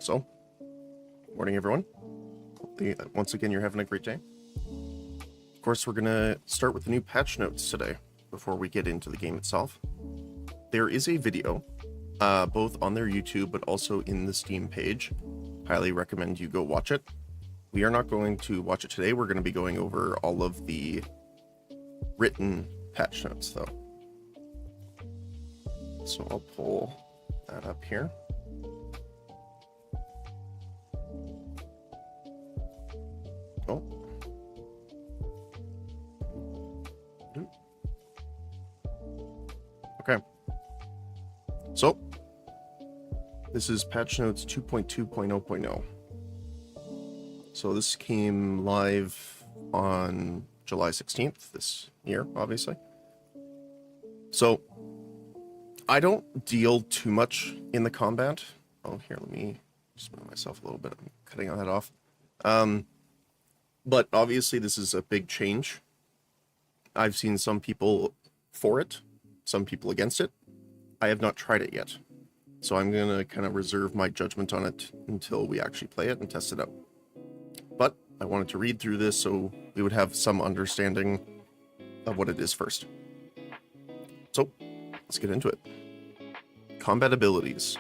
So, morning everyone. Hopefully, once again, you're having a great day. Of course, we're going to start with the new patch notes today before we get into the game itself. There is a video, both on their YouTube but also in the Steam page. Highly recommend you go watch it. We are not going to watch it today. We're going to be going over all of the written patch notes, though. So I'll pull that up here. Oh. Okay. So, this is patch notes 2.2.0.0. So this came live on July 16th this year, obviously. So, I don't deal too much in the combat. Oh, here, let me just move myself a little bit. I'm cutting that off. But obviously this is a big change. I've seen some people for it, some people against it. I have not tried it yet. So I'm going to kind of reserve my judgment on it until we actually play it and test it out. But I wanted to read through this so we would have some understanding of what it is first. So, let's get into it. Combat abilities.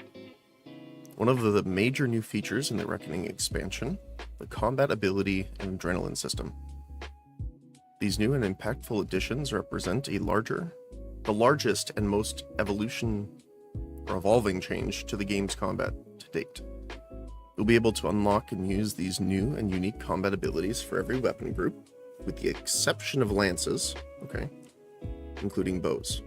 One of the major new features in the Reckoning expansion, the combat ability and adrenaline system. These new and impactful additions represent the largest and most evolving change to the game's combat to date. You'll be able to unlock and use these new and unique combat abilities for every weapon group, with the exception of lances, including bows.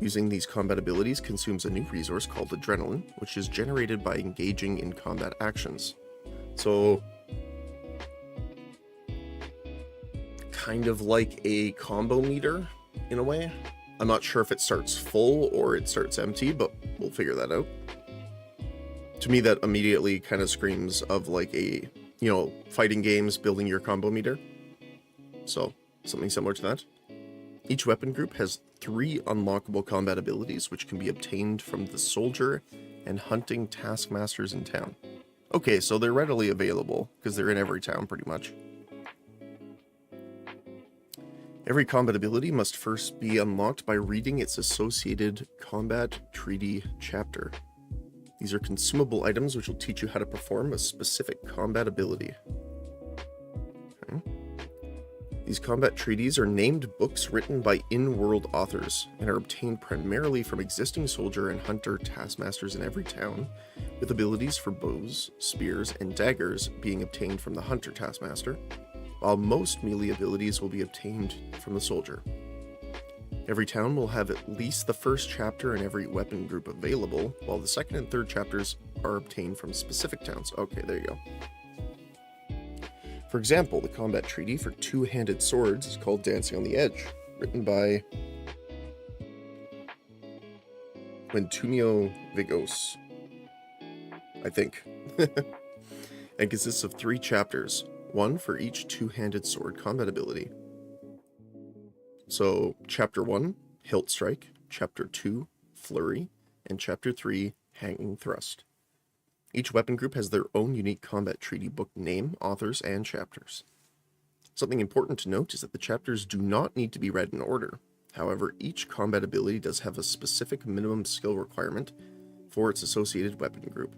Using these combat abilities consumes a new resource called adrenaline, which is generated by engaging in combat actions. So, kind of like a combo meter, in a way. I'm not sure if it starts full or it starts empty, but we'll figure that out. To me, that immediately kind of screams of like a, fighting games building your combo meter. So, something similar to that. Each weapon group has 3 unlockable combat abilities, which can be obtained from the soldier and hunting taskmasters in town. Okay, so they're readily available, because they're in every town, pretty much. Every combat ability must first be unlocked by reading its associated combat treaty chapter. These are consumable items which will teach you how to perform a specific combat ability. These combat treaties are named books written by in-world authors and are obtained primarily from existing soldier and hunter taskmasters in every town, with abilities for bows, spears, and daggers being obtained from the hunter taskmaster, while most melee abilities will be obtained from the soldier. Every town will have at least the first chapter in every weapon group available, while the second and third chapters are obtained from specific towns. Okay, there you go. For example, the combat treaty for two-handed swords is called Dancing on the Edge, written by Quintumio Vigos, I think, and consists of 3 chapters, 1 for each two-handed sword combat ability. So, Chapter 1, Hilt Strike, Chapter 2, Flurry, and Chapter 3, Hanging Thrust. Each weapon group has their own unique combat treaty book name, authors, and chapters. Something important to note is that the chapters do not need to be read in order. However, each combat ability does have a specific minimum skill requirement for its associated weapon group.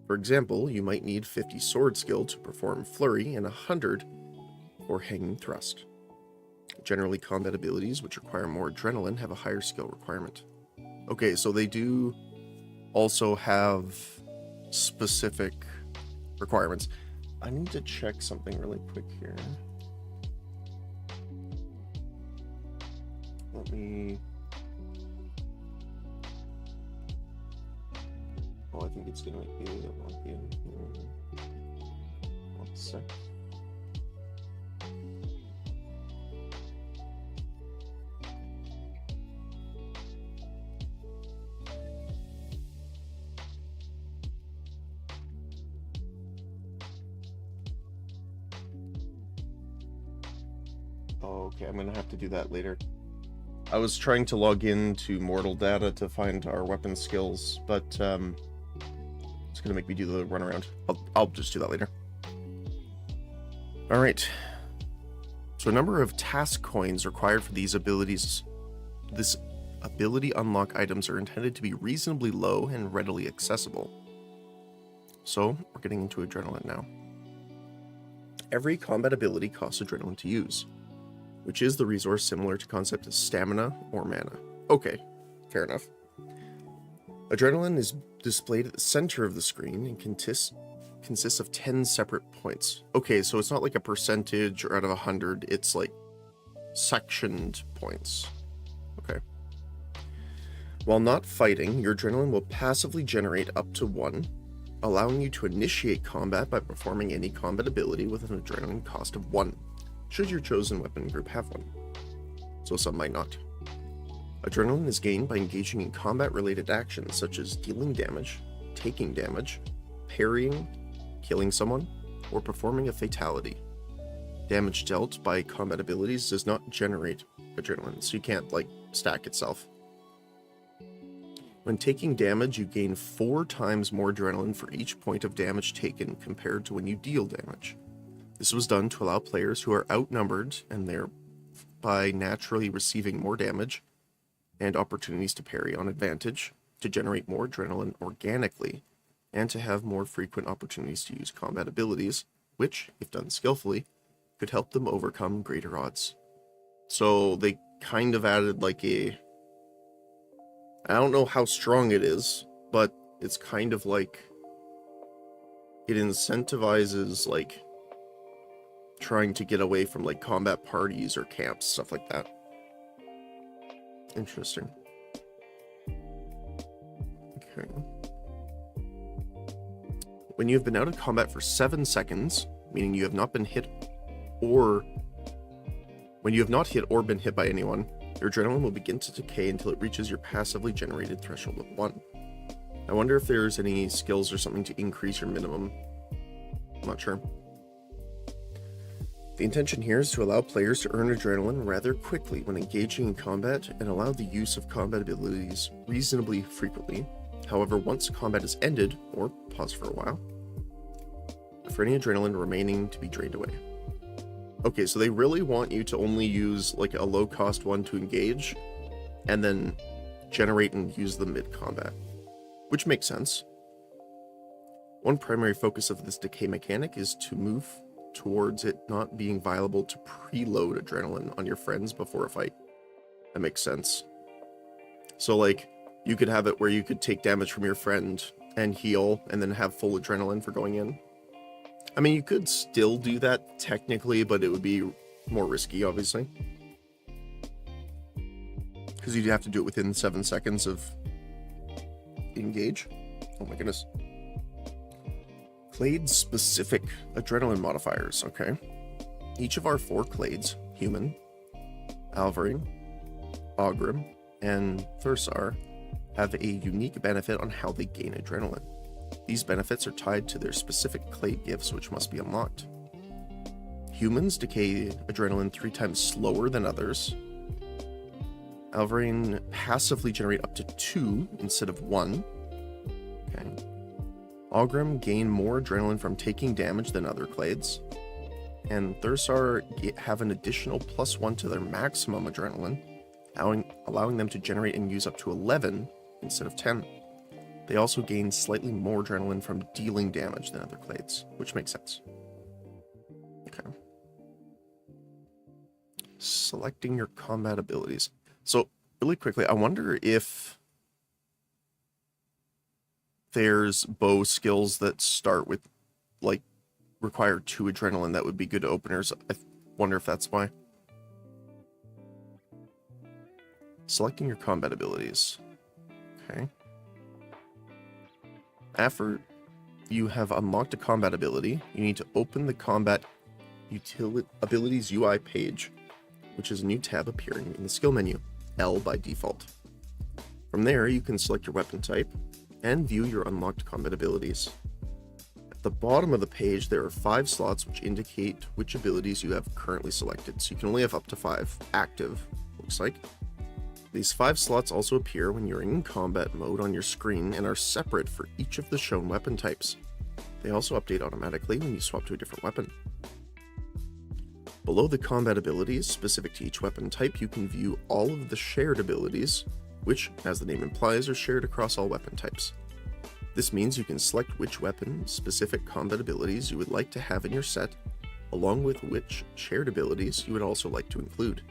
For example, you might need 50 sword skill to perform Flurry and 100 for Hanging Thrust. Generally, combat abilities which require more adrenaline have a higher skill requirement. Okay, so they do also have specific requirements. I need to check something really quick here. Let me... Oh, I think it's going to make me log in here. 1 sec. Okay, I'm gonna have to do that later. I was trying to log into Mortal Data to find our weapon skills, but it's gonna make me do the run around. I'll just do that later. All right. So a number of task coins required for these abilities. This ability unlock items are intended to be reasonably low and readily accessible. So we're getting into adrenaline now. Every combat ability costs adrenaline to use, which is the resource similar to concept of stamina or mana. Okay, fair enough. Adrenaline is displayed at the center of the screen and consists of 10 separate points. Okay, so it's not like a percentage or out of 100, it's like sectioned points. Okay. While not fighting, your adrenaline will passively generate up to 1, allowing you to initiate combat by performing any combat ability with an adrenaline cost of 1, should your chosen weapon group have one. So some might not. Adrenaline is gained by engaging in combat-related actions such as dealing damage, taking damage, parrying, killing someone, or performing a fatality. Damage dealt by combat abilities does not generate adrenaline, so you can't, like, stack itself. When taking damage, you gain 4 times more adrenaline for each point of damage taken compared to when you deal damage. This was done to allow players who are outnumbered and thereby naturally receiving more damage and opportunities to parry on advantage to generate more adrenaline organically and to have more frequent opportunities to use combat abilities, which, if done skillfully, could help them overcome greater odds. So they kind of added like I don't know how strong it is, but it's kind of like it incentivizes like trying to get away from like combat parties or camps, stuff like that. Interesting. Okay. When you have been out of combat for 7 seconds, meaning you have not been hit or when you have not hit or been hit by anyone, your adrenaline will begin to decay until it reaches your passively generated threshold of 1. I wonder if there's any skills or something to increase your minimum. I'm not sure. The intention here is to allow players to earn adrenaline rather quickly when engaging in combat and allow the use of combat abilities reasonably frequently. However, once combat is ended, or pause for a while, for any adrenaline remaining to be drained away. Okay, so they really want you to only use like a low-cost one to engage, and then generate and use them mid-combat, which makes sense. One primary focus of this decay mechanic is to move towards it not being viable to preload adrenaline on your friends before a fight. That makes sense. So like, you could have it where you could take damage from your friend and heal, and then have full adrenaline for going in. I mean, you could still do that technically, but it would be more risky, obviously. Because you'd have to do it within 7 seconds of engage. Oh my goodness. Clade-specific adrenaline modifiers, okay. Each of our 4 clades, Human, Alvarin, Ogrim, and Thursar, have a unique benefit on how they gain adrenaline. These benefits are tied to their specific clade gifts, which must be unlocked. Humans decay adrenaline 3 times slower than others. Alvarin passively generate up to 2 instead of 1. Okay. Ogrim gain more adrenaline from taking damage than other clades. And Thursar have an additional +1 to their maximum adrenaline, allowing them to generate and use up to 11 instead of 10. They also gain slightly more adrenaline from dealing damage than other clades, which makes sense. Okay. Selecting your combat abilities. So, really quickly, I wonder if there's bow skills that start with, like, require 2 adrenaline that would be good openers. I wonder if that's why. Selecting your combat abilities. Okay. After you have unlocked a combat ability, you need to open the combat abilities UI page, which is a new tab appearing in the skill menu, L by default. From there, you can select your weapon type and view your unlocked combat abilities. At the bottom of the page, there are 5 slots which indicate which abilities you have currently selected, so you can only have up to 5 active, looks like. These 5 slots also appear when you're in combat mode on your screen and are separate for each of the shown weapon types. They also update automatically when you swap to a different weapon. Below the combat abilities specific to each weapon type, you can view all of the shared abilities, which, as the name implies, are shared across all weapon types. This means you can select which weapon-specific combat abilities you would like to have in your set, along with which shared abilities you would also like to include.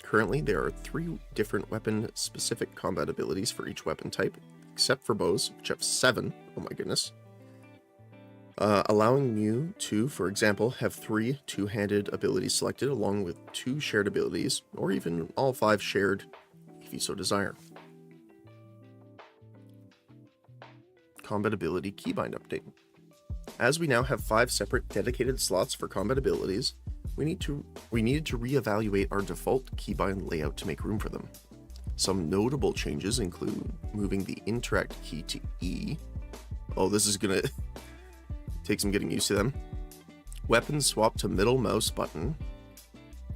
Currently, there are 3 different weapon-specific combat abilities for each weapon type, except for bows, which have 7, oh my goodness, allowing you to, for example, have 3 two-handed abilities selected along with 2 shared abilities, or even all 5 shared if you so desire. Combat ability keybind update. As we now have 5 separate dedicated slots for combat abilities, we needed to reevaluate our default keybind layout to make room for them. Some notable changes include moving the interact key to E. Oh, this is gonna take some getting used to them. Weapons swap to middle mouse button,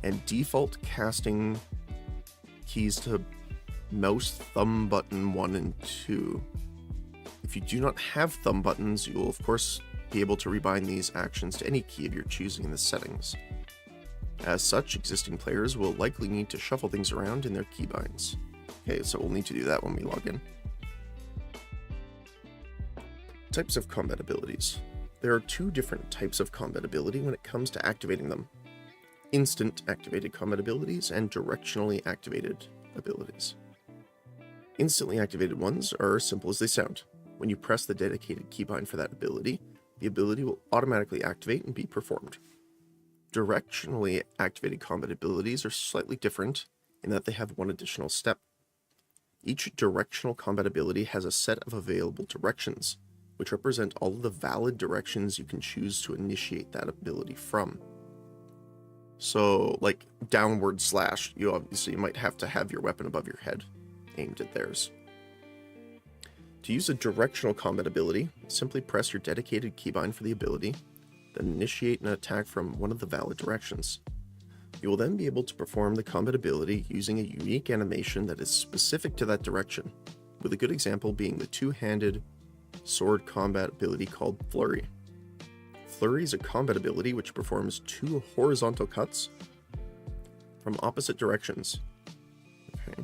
and default casting keys to mouse thumb button 1 and 2. If you do not have thumb buttons, you will of course be able to rebind these actions to any key of your choosing in the settings. As such, existing players will likely need to shuffle things around in their keybinds. Okay, so we'll need to do that when we log in. Types of combat abilities. There are 2 different types of combat ability when it comes to activating them. Instant activated combat abilities and directionally activated abilities. Instantly activated ones are simple as they sound. When you press the dedicated keybind for that ability, the ability will automatically activate and be performed. Directionally activated combat abilities are slightly different in that they have one additional step. Each directional combat ability has a set of available directions, which represent all of the valid directions you can choose to initiate that ability from. So, like downward slash, you obviously might have to have your weapon above your head, aimed at theirs. To use a directional combat ability, simply press your dedicated keybind for the ability, then initiate an attack from one of the valid directions. You will then be able to perform the combat ability using a unique animation that is specific to that direction, with a good example being the 2-handed sword combat ability called Flurry. Flurry is a combat ability which performs 2 horizontal cuts from opposite directions. Okay.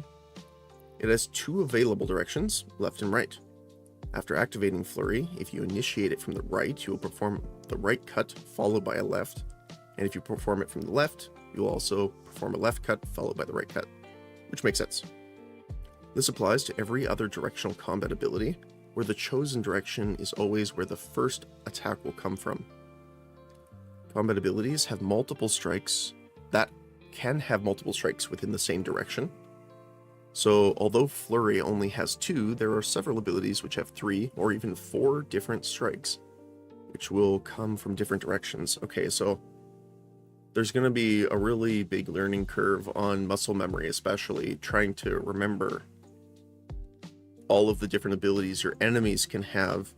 It has 2 available directions, left and right. After activating Flurry, if you initiate it from the right, you will perform the right cut followed by a left, and if you perform it from the left, you will also perform a left cut followed by the right cut, which makes sense. This applies to every other directional combat ability, where the chosen direction is always where the first attack will come from. Combat abilities have multiple strikes that can have multiple strikes within the same direction. So although Flurry only has 2, there are several abilities which have 3 or even 4 different strikes, which will come from different directions. Okay, so there's going to be a really big learning curve on muscle memory, especially trying to remember all of the different abilities your enemies can have.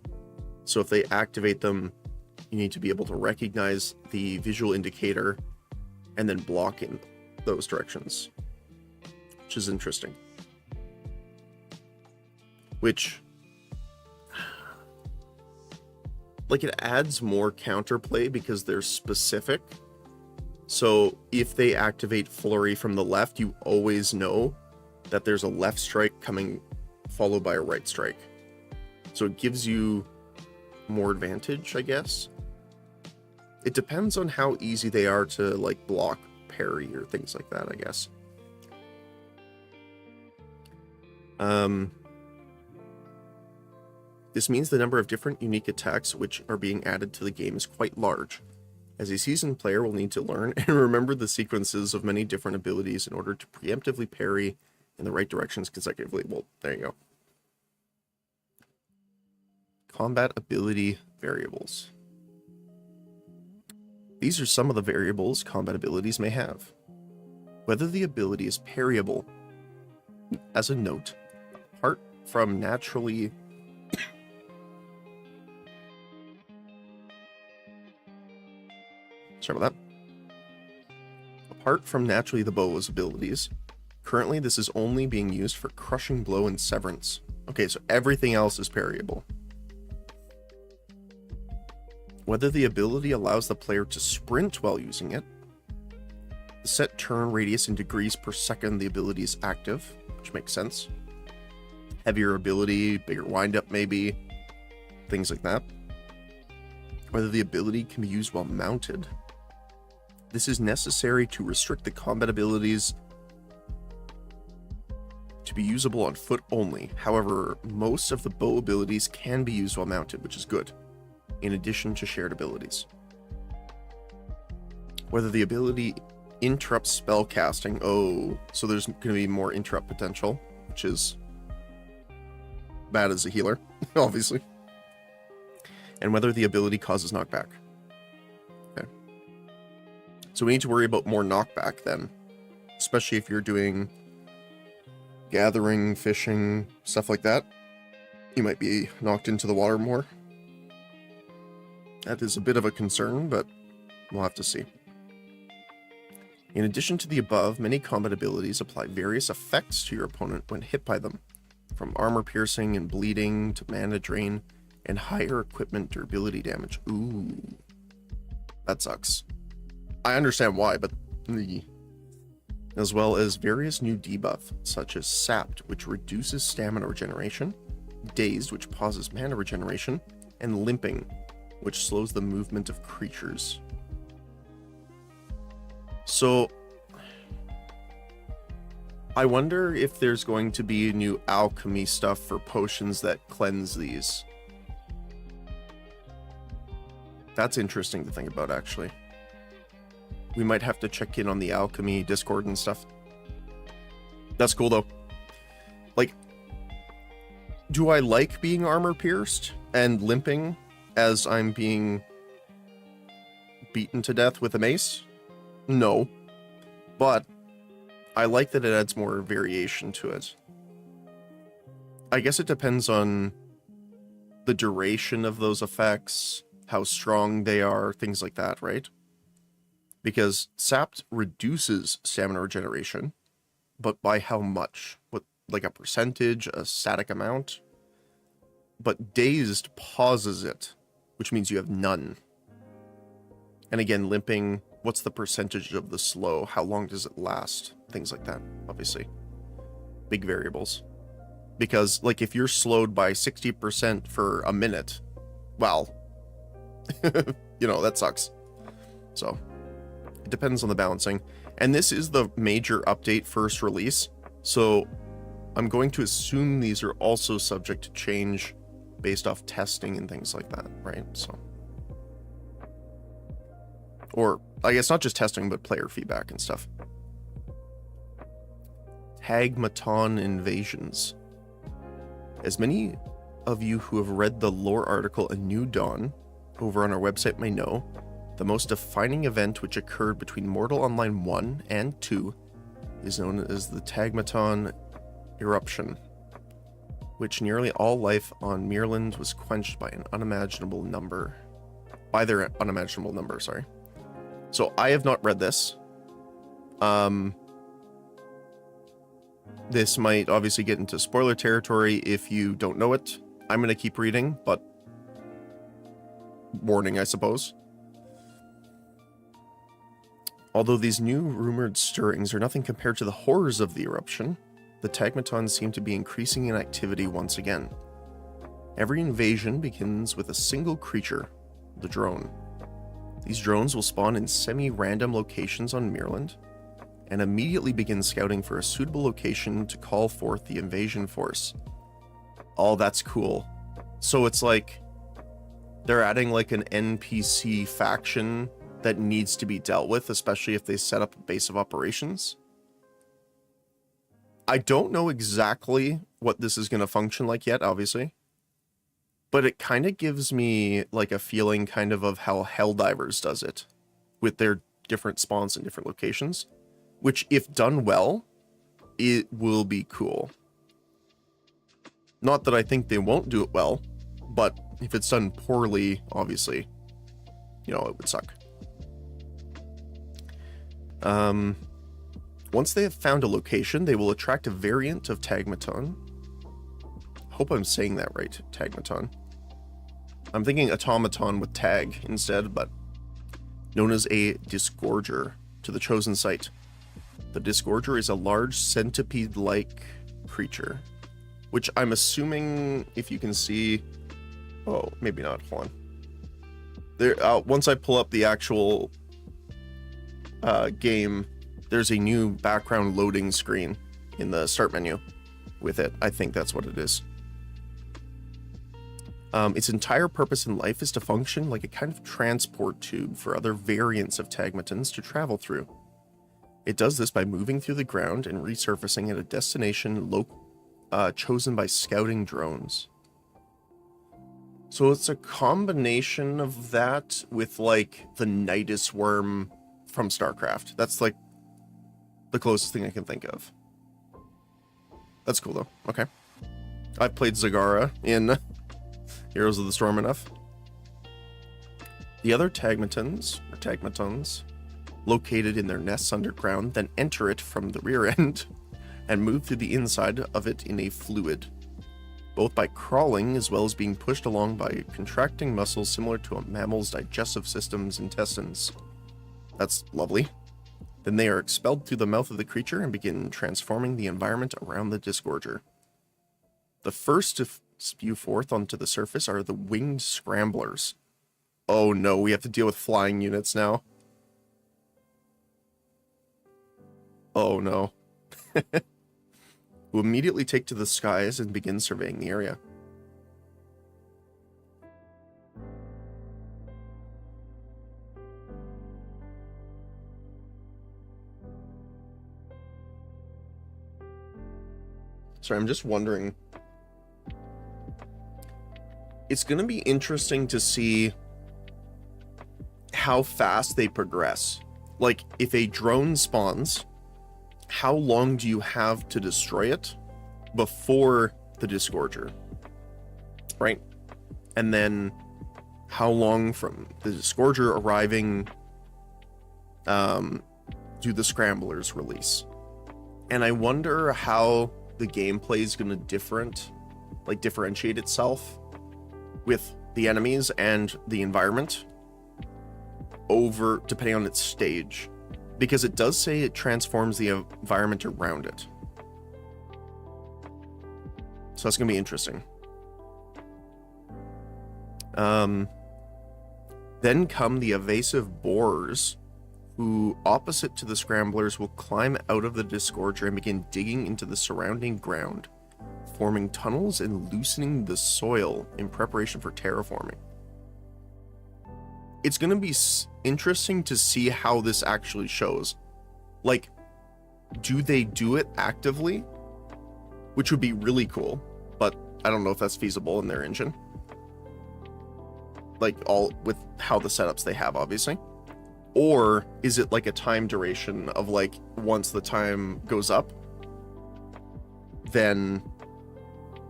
So if they activate them, you need to be able to recognize the visual indicator and then block in those directions, which is interesting. Which, like, it adds more counterplay because they're specific. So if they activate Flurry from the left, you always know that there's a left strike coming followed by a right strike. So it gives you more advantage, I guess. It depends on how easy they are to, like, block, parry, or things like that, I guess. This means the number of different unique attacks which are being added to the game is quite large, as a seasoned player will need to learn and remember the sequences of many different abilities in order to preemptively parry in the right directions consecutively. Well, there you go. Combat ability variables. These are some of the variables combat abilities may have. Whether the ability is parryable. As a note, apart from naturally Apart from naturally the bow's abilities, Currently, this is only being used for Crushing Blow and Severance. Okay, so everything else is parryable. Whether the ability allows the player to sprint while using it. The set turn radius in degrees per second the ability is active, which makes sense. Heavier ability, bigger windup maybe, things like that. Whether the ability can be used while mounted. This is necessary to restrict the combat abilities to be usable on foot only. However, most of the bow abilities can be used while mounted, which is good, in addition to shared abilities. Whether the ability interrupts spell casting. Oh, so there's going to be more interrupt potential, which is bad as a healer, obviously. And whether the ability causes knockback. Okay. So we need to worry about more knockback then, especially if you're doing gathering, fishing, stuff like that. You might be knocked into the water more. That is a bit of a concern, but we'll have to see. In addition to the above, many combat abilities apply various effects to your opponent when hit by them, from armor piercing and bleeding to mana drain and higher equipment durability damage. Ooh, that sucks. I understand why, but as well as various new debuff, such as Sapped, which reduces stamina regeneration, Dazed, which pauses mana regeneration, and Limping, which slows the movement of creatures. So, I wonder if there's going to be new alchemy stuff for potions that cleanse these. That's interesting to think about, actually. We might have to check in on the alchemy Discord and stuff. That's cool, though. Like, do I like being armor pierced and limping as I'm being beaten to death with a mace? No, but I like that it adds more variation to it. I guess it depends on the duration of those effects, how strong they are, things like that, right? Because Sapped reduces stamina regeneration, but by how much? What, like a percentage, a static amount? But Dazed pauses it, which means you have none. And again, Limping, what's the percentage of the slow? How long does it last? Things like that, obviously. Big variables. Because, like, if you're slowed by 60% for a minute, well, you know, that sucks. So, it depends on the balancing. And this is the major update first release, so I'm going to assume these are also subject to change based off testing and things like that, right? So, or I guess not just testing, but player feedback and stuff. Tagmaton invasions. As many of you who have read the lore article A New Dawn over on our website may know, the most defining event which occurred between Mortal Online 1 and 2 is known as the Tagmaton eruption, which nearly all life on Mirland was quenched by their unimaginable number, sorry. So I have not read this. This might obviously get into spoiler territory if you don't know it. I'm going to keep reading, but warning, I suppose. Although these new rumored stirrings are nothing compared to the horrors of the eruption, the Tagmatons seem to be increasing in activity once again. Every invasion begins with a single creature, the drone. These drones will spawn in semi-random locations on Mirland, and immediately begin scouting for a suitable location to call forth the invasion force. Oh, that's cool. So it's like they're adding like an NPC faction that needs to be dealt with, especially if they set up a base of operations. I don't know exactly what this is going to function like yet, obviously, but it kind of gives me like a feeling kind of how Helldivers does it with their different spawns in different locations, which if done well, it will be cool. Not that I think they won't do it well, but if it's done poorly, obviously, you know, it would suck. Once they have found a location, they will attract a variant of Tagmaton. Hope I'm saying that right, Tagmaton. I'm thinking automaton with tag instead, but known as a disgorger, to the chosen site. The disgorger is a large centipede-like creature, which I'm assuming, if you can see, oh, maybe not, hold on. There, once I pull up the actual game, there's a new background loading screen in the start menu with it. I think that's what it is. Its entire purpose in life is to function like a kind of transport tube for other variants of Tagmatons to travel through. It does this by moving through the ground and resurfacing at a destination chosen by scouting drones. So it's a combination of that with, like, the Nidus worm from StarCraft. That's, like, the closest thing I can think of. That's cool, though. Okay. I've played Zagara in Heroes of the Storm enough. The other Tagmatons, located in their nests underground, then enter it from the rear end and move through the inside of it in a fluid, both by crawling as well as being pushed along by contracting muscles similar to a mammal's digestive system's intestines. That's lovely. Then they are expelled through the mouth of the creature and begin transforming the environment around the disgorger. The first to spew forth onto the surface are the winged scramblers. Oh no, we have to deal with flying units now. Oh no. Who immediately take to the skies and begin surveying the area. Sorry, I'm just wondering. It's going to be interesting to see how fast they progress. Like, if a drone spawns, how long do you have to destroy it before the disgorger? Right? And then how long from the disgorger arriving do the scramblers release? And I wonder how the gameplay is going to differentiate itself with the enemies and the environment over depending on its stage, because it does say it transforms the environment around it. So that's going to be interesting. Then come the evasive borers, who, opposite to the scramblers, will climb out of the disgorger and begin digging into the surrounding ground, forming tunnels and loosening the soil in preparation for terraforming. It's going to be interesting to see how this actually shows. Like, do they do it actively? Which would be really cool, but I don't know if that's feasible in their engine. Like, all with how the setups they have, obviously. Or is it like a time duration of, like, once the time goes up, then,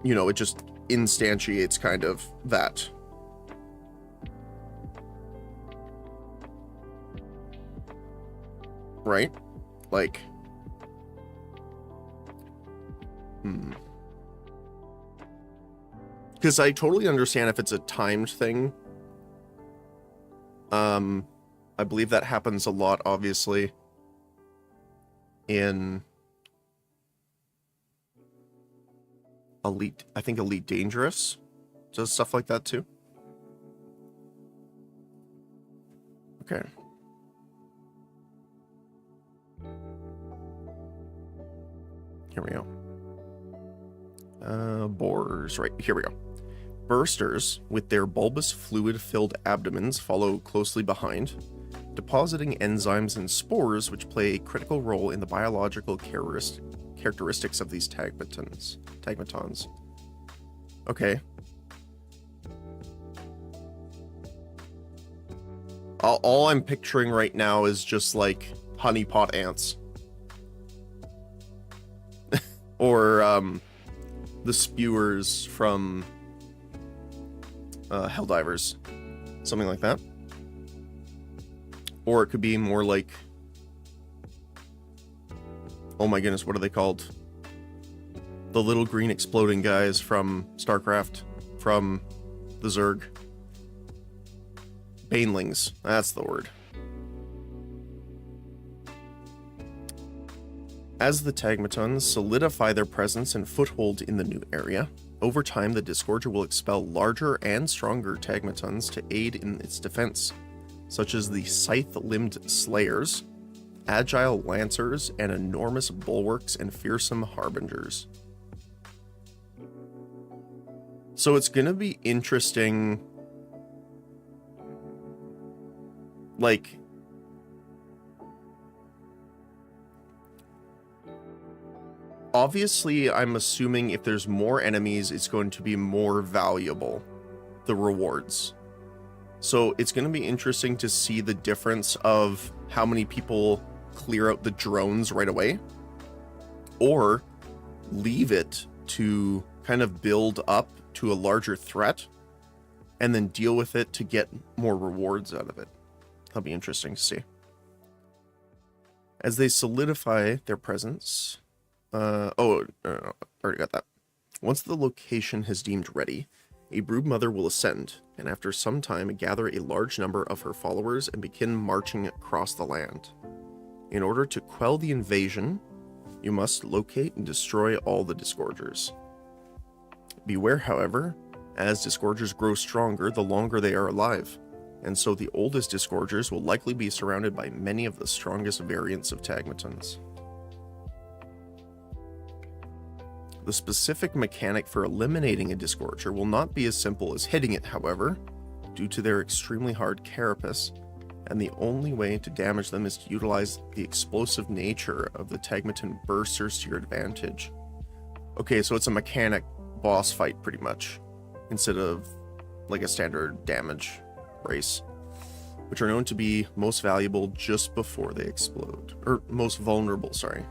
you know, it just instantiates kind of that. Right? Like, because I totally understand if it's a timed thing. I believe that happens a lot, obviously, in Elite. I think Elite Dangerous does stuff like that too. Okay. Here we go. Borers, right, here we go. Bursters, with their bulbous fluid-filled abdomens, follow closely behind, depositing enzymes and spores which play a critical role in the biological characteristics of these tagmatons. Okay. All I'm picturing right now is just like honeypot ants. Or the spewers from Helldivers. Something like that. Or it could be more like Oh my goodness, what are they called? The little green exploding guys from StarCraft, from the Zerg. Banelings, that's the word. As the Tagmatons solidify their presence and foothold in the new area, over time the Disgorger will expel larger and stronger Tagmatons to aid in its defense, such as the Scythe-limbed Slayers, Agile Lancers, and enormous bulwarks and fearsome Harbingers. So it's gonna be interesting, like, obviously I'm assuming if there's more enemies, it's going to be more valuable, the rewards. So it's going to be interesting to see the difference of how many people clear out the drones right away, or leave it to kind of build up to a larger threat and then deal with it to get more rewards out of it. That'll be interesting to see. As they solidify their presence, already got that. Once the location has deemed ready, a broodmother will ascend, and after some time gather a large number of her followers and begin marching across the land. In order to quell the invasion, you must locate and destroy all the Disgorgers. Beware, however, as Disgorgers grow stronger the longer they are alive, and so the oldest Disgorgers will likely be surrounded by many of the strongest variants of Tagmatons. The specific mechanic for eliminating a Disgorger will not be as simple as hitting it, however, due to their extremely hard carapace, and the only way to damage them is to utilize the explosive nature of the Tagmaton bursters to your advantage. Okay, so it's a mechanic boss fight pretty much, instead of like a standard damage race, which are known to be most valuable just before they explode, or most vulnerable, sorry.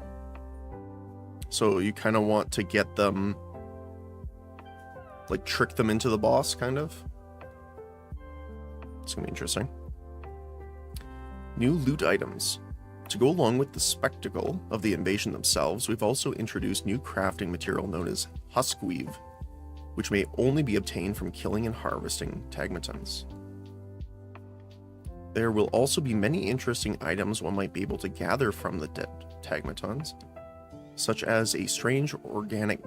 So you kind of want to get them, like, trick them into the boss, kind of. It's gonna be interesting. New loot items. To go along with the spectacle of the invasion themselves, we've also introduced new crafting material known as Huskweave, which may only be obtained from killing and harvesting Tagmatons. There will also be many interesting items one might be able to gather from the dead Tagmatons, such as a strange organic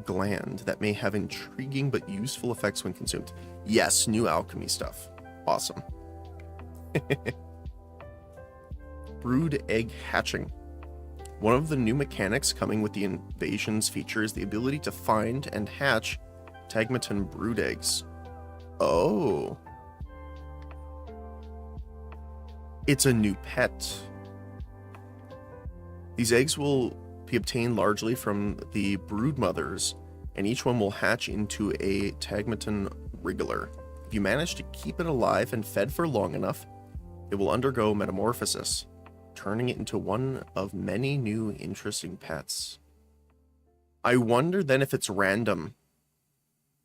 gland that may have intriguing but useful effects when consumed. Yes, new alchemy stuff. Awesome. Brood egg hatching. One of the new mechanics coming with the invasion's feature is the ability to find and hatch Tagmaton brood eggs. Oh. It's a new pet. These eggs will be obtained largely from the brood mothers, and each one will hatch into a Tagmaton wriggler. If you manage to keep it alive and fed for long enough, it will undergo metamorphosis, turning it into one of many new interesting pets. I wonder then if it's random.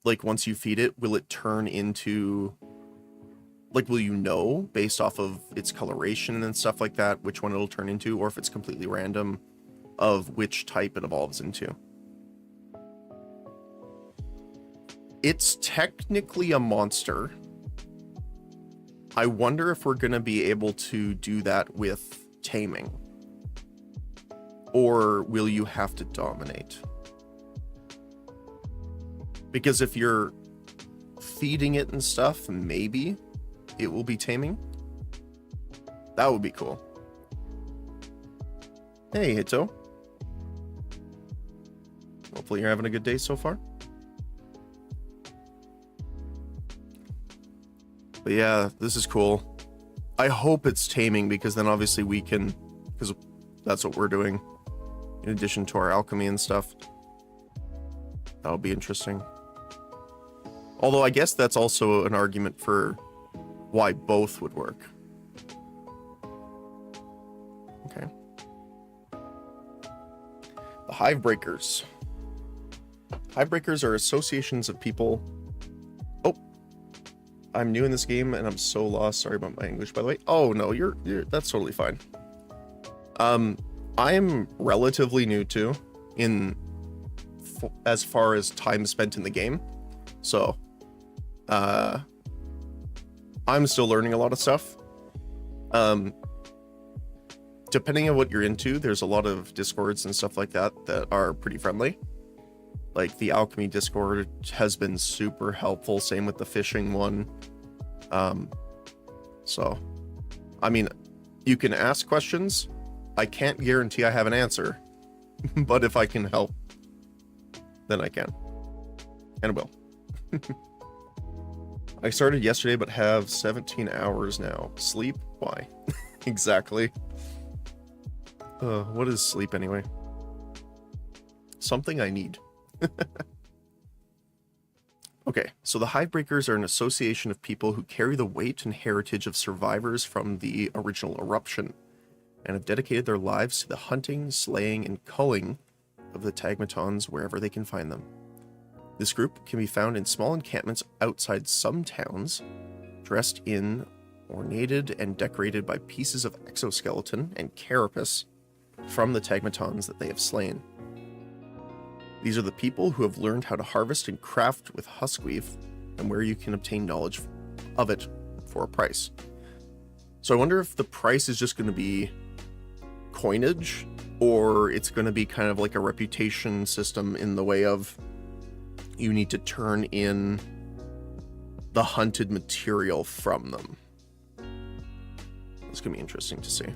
Like, once you feed it, will it turn into, like, will you know based off of its coloration and stuff like that which one it'll turn into, or if it's completely random of which type it evolves into? It's technically a monster. I wonder if we're going to be able to do that with taming, or will you have to dominate? Because if you're feeding it and stuff, maybe it will be taming. That would be cool. Hey, Hito. Hopefully you're having a good day so far. But yeah, this is cool. I hope it's taming, because then obviously we can, because that's what we're doing in addition to our alchemy and stuff. That'll be interesting. Although I guess that's also an argument for why both would work. Okay. The Hivebreakers. Hivebreakers are associations of people. Oh, I'm new in this game and I'm so lost. Sorry about my English, by the way. Oh no, you're that's totally fine. I am relatively new to as far as time spent in the game. So, I'm still learning a lot of stuff. Depending on what you're into, there's a lot of discords and stuff like that that are pretty friendly. Like the alchemy discord has been super helpful. Same with the fishing one. So, I mean, you can ask questions. I can't guarantee I have an answer, but if I can help, then I can, and will. I started yesterday, but have 17 hours now. Sleep? Why? Exactly. What is sleep anyway? Something I need. Okay, so the Hivebreakers are an association of people who carry the weight and heritage of survivors from the original eruption, and have dedicated their lives to the hunting, slaying, and culling of the Tagmatons wherever they can find them. This group can be found in small encampments outside some towns, dressed in, ornated, and decorated by pieces of exoskeleton and carapace from the Tagmatons that they have slain. These are the people who have learned how to harvest and craft with huskweave, and where you can obtain knowledge of it for a price. So I wonder if the price is just going to be coinage, or it's going to be kind of like a reputation system in the way of you need to turn in the hunted material from them. It's going to be interesting to see.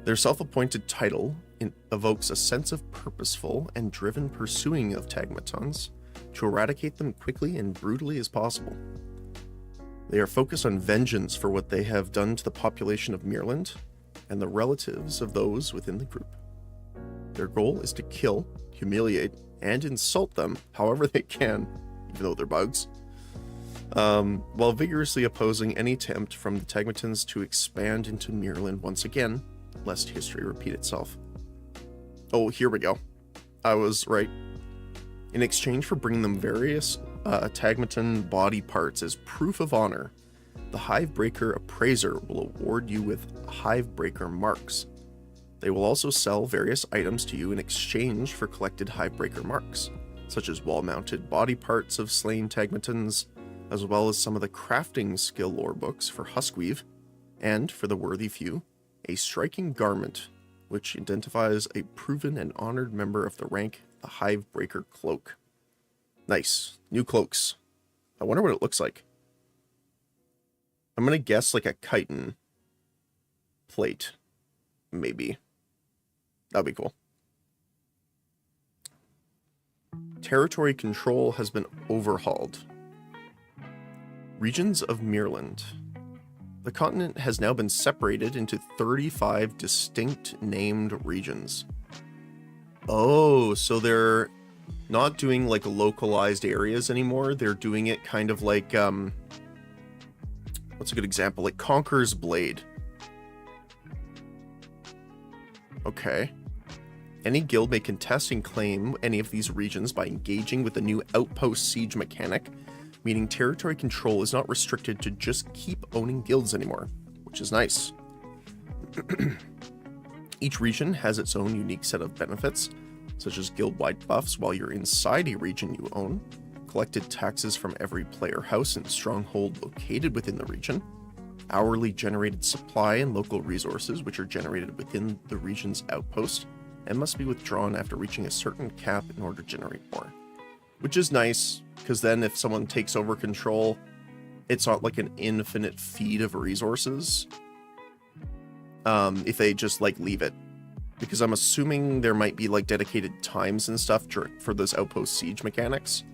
Their self-appointed title evokes a sense of purposeful and driven pursuing of Tagmatons to eradicate them quickly and brutally as possible. They are focused on vengeance for what they have done to the population of Mirland and the relatives of those within the group. Their goal is to kill, humiliate, and insult them however they can, even though they're bugs, while vigorously opposing any attempt from the Tagmatons to expand into Mirland once again, lest history repeat itself. Oh, here we go. I was right. In exchange for bringing them various Tagmaton body parts as proof of honor, the Hivebreaker Appraiser will award you with Hivebreaker marks. They will also sell various items to you in exchange for collected Hivebreaker marks, such as wall-mounted body parts of slain Tagmatons, as well as some of the crafting skill lore books for Huskweave, and, for the worthy few, a striking garment, which identifies a proven and honored member of the rank, the Hivebreaker Cloak. Nice. New cloaks. I wonder what it looks like. I'm going to guess like a chitin plate. Maybe. That'd be cool. Territory control has been overhauled. Regions of Mirland. The continent has now been separated into 35 distinct named regions. Oh, so they're not doing like localized areas anymore. They're doing it kind of like, what's a good example? Like Conqueror's Blade. Okay. Any guild may contest and claim any of these regions by engaging with the new outpost siege mechanic, meaning territory control is not restricted to just keep owning guilds anymore, which is nice. Each region has its own unique set of benefits, such as guild-wide buffs while you're inside a region you own, collected taxes from every player house and stronghold located within the region, hourly generated supply and local resources which are generated within the region's outpost, and must be withdrawn after reaching a certain cap in order to generate more. Which is nice, because then if someone takes over control, it's not like an infinite feed of resources. If they just like leave it. Because I'm assuming there might be like dedicated times and stuff for those outpost siege mechanics.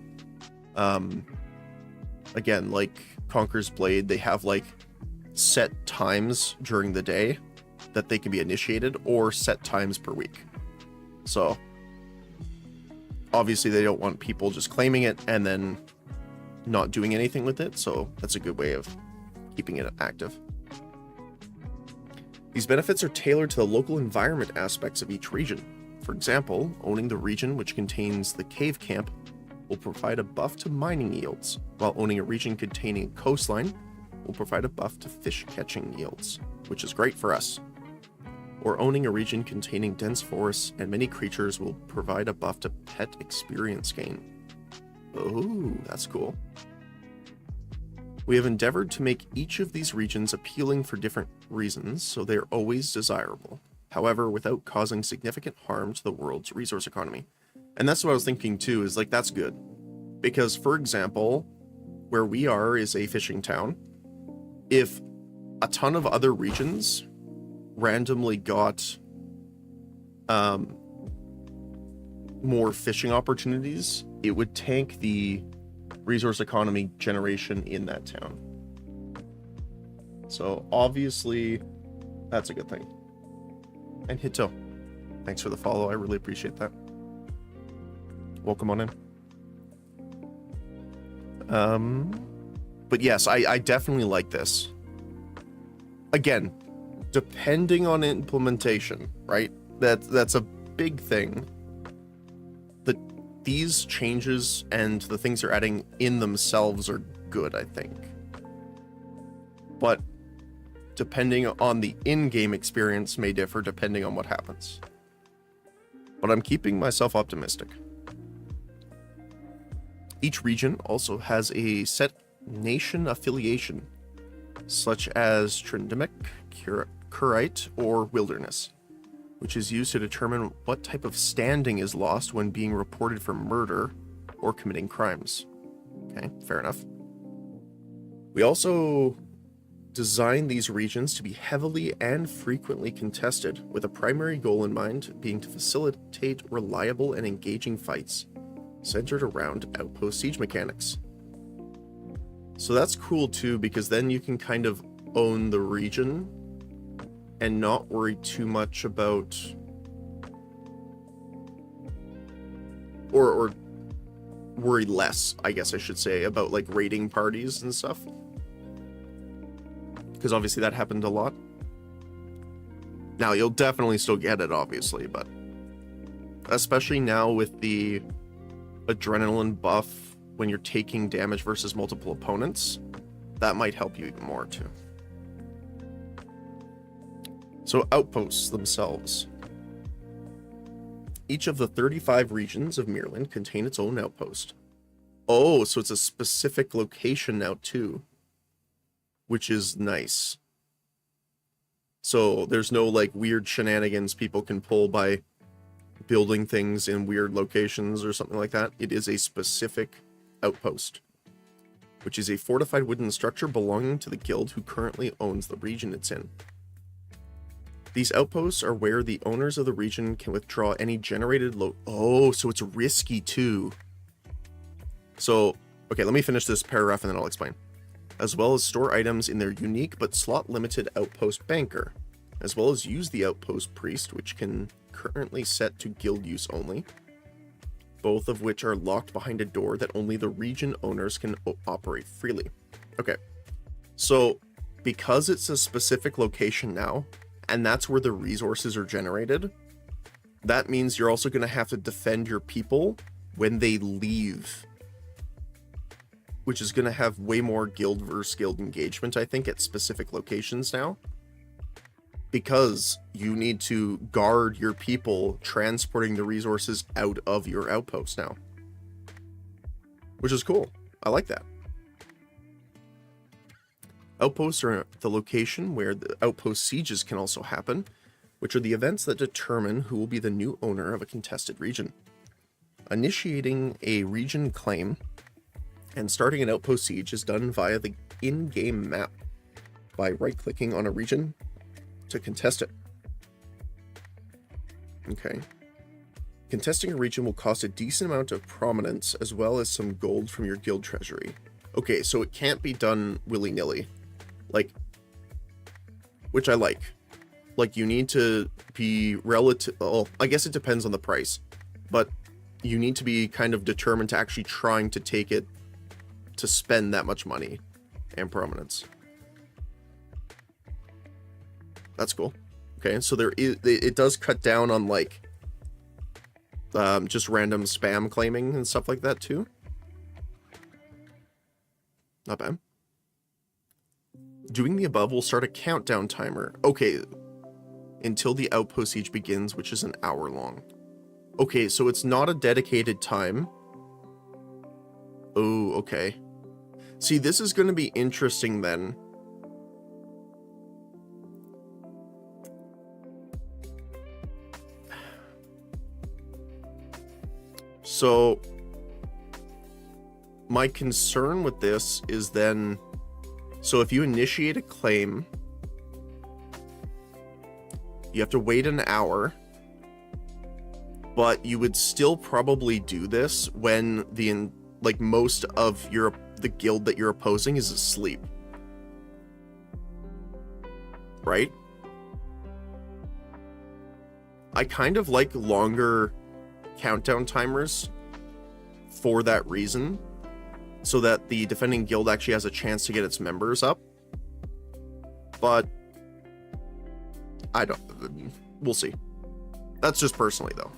Again, like Conqueror's Blade, they have like set times during the day that they can be initiated, or set times per week. So obviously they don't want people just claiming it and then not doing anything with it, so that's a good way of keeping it active. These benefits are tailored to the local environment aspects of each region. For example, owning the region which contains the cave camp will provide a buff to mining yields, while owning a region containing a coastline will provide a buff to fish catching yields, which is great for us. or owning a region containing dense forests and many creatures will provide a buff to pet experience gain. Oh, that's cool. We have endeavored to make each of these regions appealing for different reasons, so they are always desirable. However, without causing significant harm to the world's resource economy. And that's what I was thinking too, is like, that's good. Because, for example, where we are is a fishing town. If a ton of other regions randomly got more fishing opportunities, it would tank the resource economy generation in that town. So obviously that's a good thing. And Hito, thanks for the follow. I really appreciate that. Welcome on in. But yes, I definitely like this. Again, depending on implementation, right? That's a big thing. These changes and the things they're adding in themselves are good, I think. But depending on the in-game experience may differ depending on what happens. But I'm keeping myself optimistic. Each region also has a set nation affiliation, such as Trindomic, Kurite, or Wilderness, which is used to determine what type of standing is lost when being reported for murder or committing crimes. Okay, fair enough. We also design these regions to be heavily and frequently contested, with a primary goal in mind being to facilitate reliable and engaging fights centered around outpost siege mechanics. So that's cool too, because then you can kind of own the region and not worry too much about, or worry less, I guess I should say, about like raiding parties and stuff. Because obviously that happened a lot. Now you'll definitely still get it, obviously, but especially now with the adrenaline buff when you're taking damage versus multiple opponents, that might help you even more too. So outposts themselves. Each of the 35 regions of Mirland contain its own outpost. Oh, so it's a specific location now too, which is nice. So there's no like weird shenanigans people can pull by building things in weird locations or something like that. It is a specific outpost, which is a fortified wooden structure belonging to the guild who currently owns the region it's in. These outposts are where the owners of the region can withdraw any generated oh, so it's risky too. So, okay, let me finish this paragraph and then I'll explain. As well as store items in their unique but slot-limited outpost banker, as well as use the outpost priest, which can currently set to guild use only, both of which are locked behind a door that only the region owners can operate freely. Okay, so because it's a specific location now, and that's where the resources are generated, that means you're also going to have to defend your people when they leave, which is going to have way more guild versus guild engagement, I think, at specific locations now, because you need to guard your people transporting the resources out of your outpost now, which is cool. I like that. Outposts are the location where the outpost sieges can also happen, which are the events that determine who will be the new owner of a contested region. Initiating a region claim and starting an outpost siege is done via the in-game map by right-clicking on a region to contest it. Okay. Contesting a region will cost a decent amount of prominence as well as some gold from your guild treasury. Okay, so it can't be done willy-nilly. Like, which I like. Like, you need to be relative, well, I guess it depends on the price, but you need to be kind of determined to actually trying to take it, to spend that much money and prominence. That's cool. Okay, so there is, it does cut down on like just random spam claiming and stuff like that too. Not bad. Doing the above will start a countdown timer. Okay, until the outpost siege begins, which is an hour long. Okay, so it's not a dedicated time. Oh, okay. See, this is going to be interesting then. So, my concern with this is then, so if you initiate a claim, you have to wait an hour, but you would still probably do this when like most of the guild that you're opposing is asleep. Right? I kind of like longer countdown timers for that reason, so that the defending guild actually has a chance to get its members up. But we'll see. That's just personally though.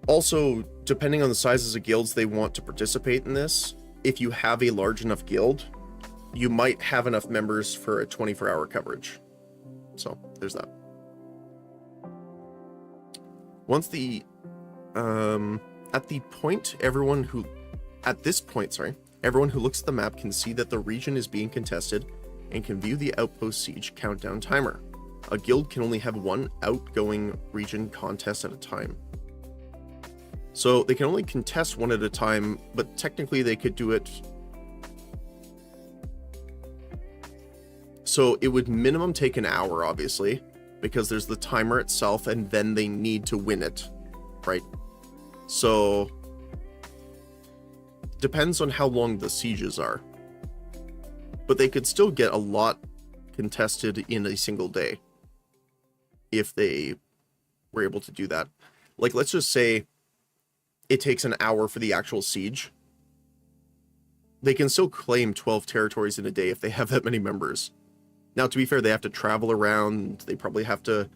Also, depending on the sizes of guilds they want to participate in this, if you have a large enough guild, you might have enough members for a 24-hour coverage. So there's that. Once the at this point, everyone who looks at the map can see that the region is being contested and can view the outpost siege countdown timer. A guild can only have one outgoing region contest at a time. So they can only contest one at a time, but technically they could do it. So it would minimum take an hour, obviously, because there's the timer itself and then they need to win it, right? So depends on how long the sieges are, but they could still get a lot contested in a single day if they were able to do that. Like, let's just say it takes an hour for the actual siege. They can still claim 12 territories in a day if they have that many members. Now, to be fair, they have to travel around. They probably have to,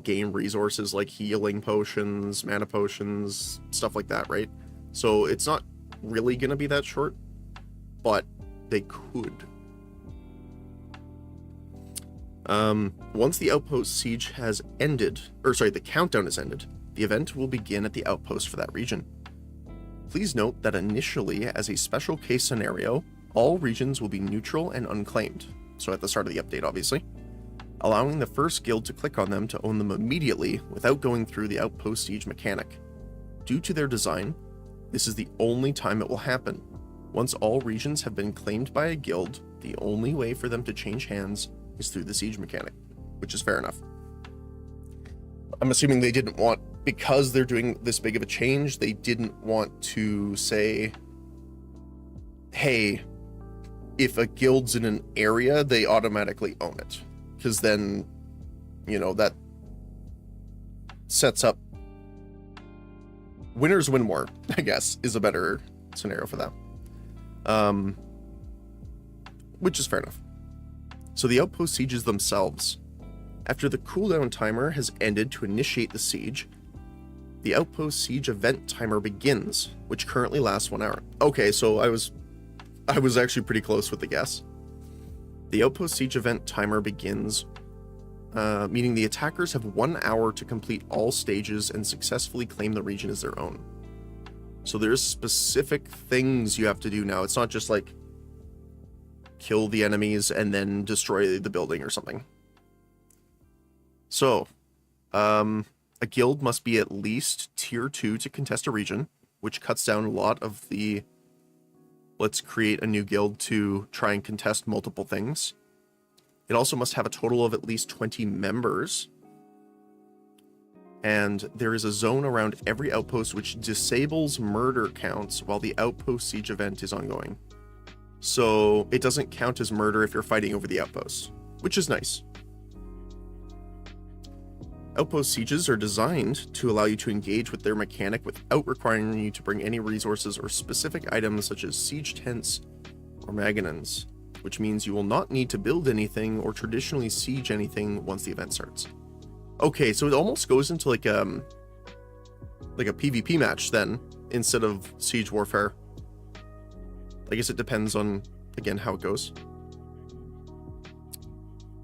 gain resources like healing potions, mana potions, stuff like that, right? So it's not really going to be that short, but they could. Once the outpost siege has ended, the countdown has ended, the event will begin at the outpost for that region. Please note that initially, as a special case scenario, all regions will be neutral and unclaimed. So at the start of the update, obviously, allowing the first guild to click on them to own them immediately without going through the outpost siege mechanic. Due to their design, this is the only time it will happen. Once all regions have been claimed by a guild, the only way for them to change hands is through the siege mechanic, which is fair enough. I'm assuming they didn't want, because they're doing this big of a change, they didn't want to say, hey, if a guild's in an area, they automatically own it. Because then, that sets up winners win more, I guess, is a better scenario for that. Which is fair enough. So the outpost sieges themselves. After the cooldown timer has ended to initiate the siege, the outpost siege event timer begins, which currently lasts 1 hour. Okay, so I was actually pretty close with the guess. The outpost siege event timer begins, meaning the attackers have 1 hour to complete all stages and successfully claim the region as their own. So there's specific things you have to do now. It's not just like kill the enemies and then destroy the building or something. So, a guild must be at least tier 2 to contest a region, which cuts down a lot of the let's create a new guild to try and contest multiple things. It also must have a total of at least 20 members. And there is a zone around every outpost which disables murder counts while the outpost siege event is ongoing. So it doesn't count as murder if you're fighting over the outposts, which is nice. Outpost sieges are designed to allow you to engage with their mechanic without requiring you to bring any resources or specific items such as siege tents or magazines, which means you will not need to build anything or traditionally siege anything once the event starts. Okay, so it almost goes into like a PvP match then, instead of siege warfare. I guess it depends on, again, how it goes.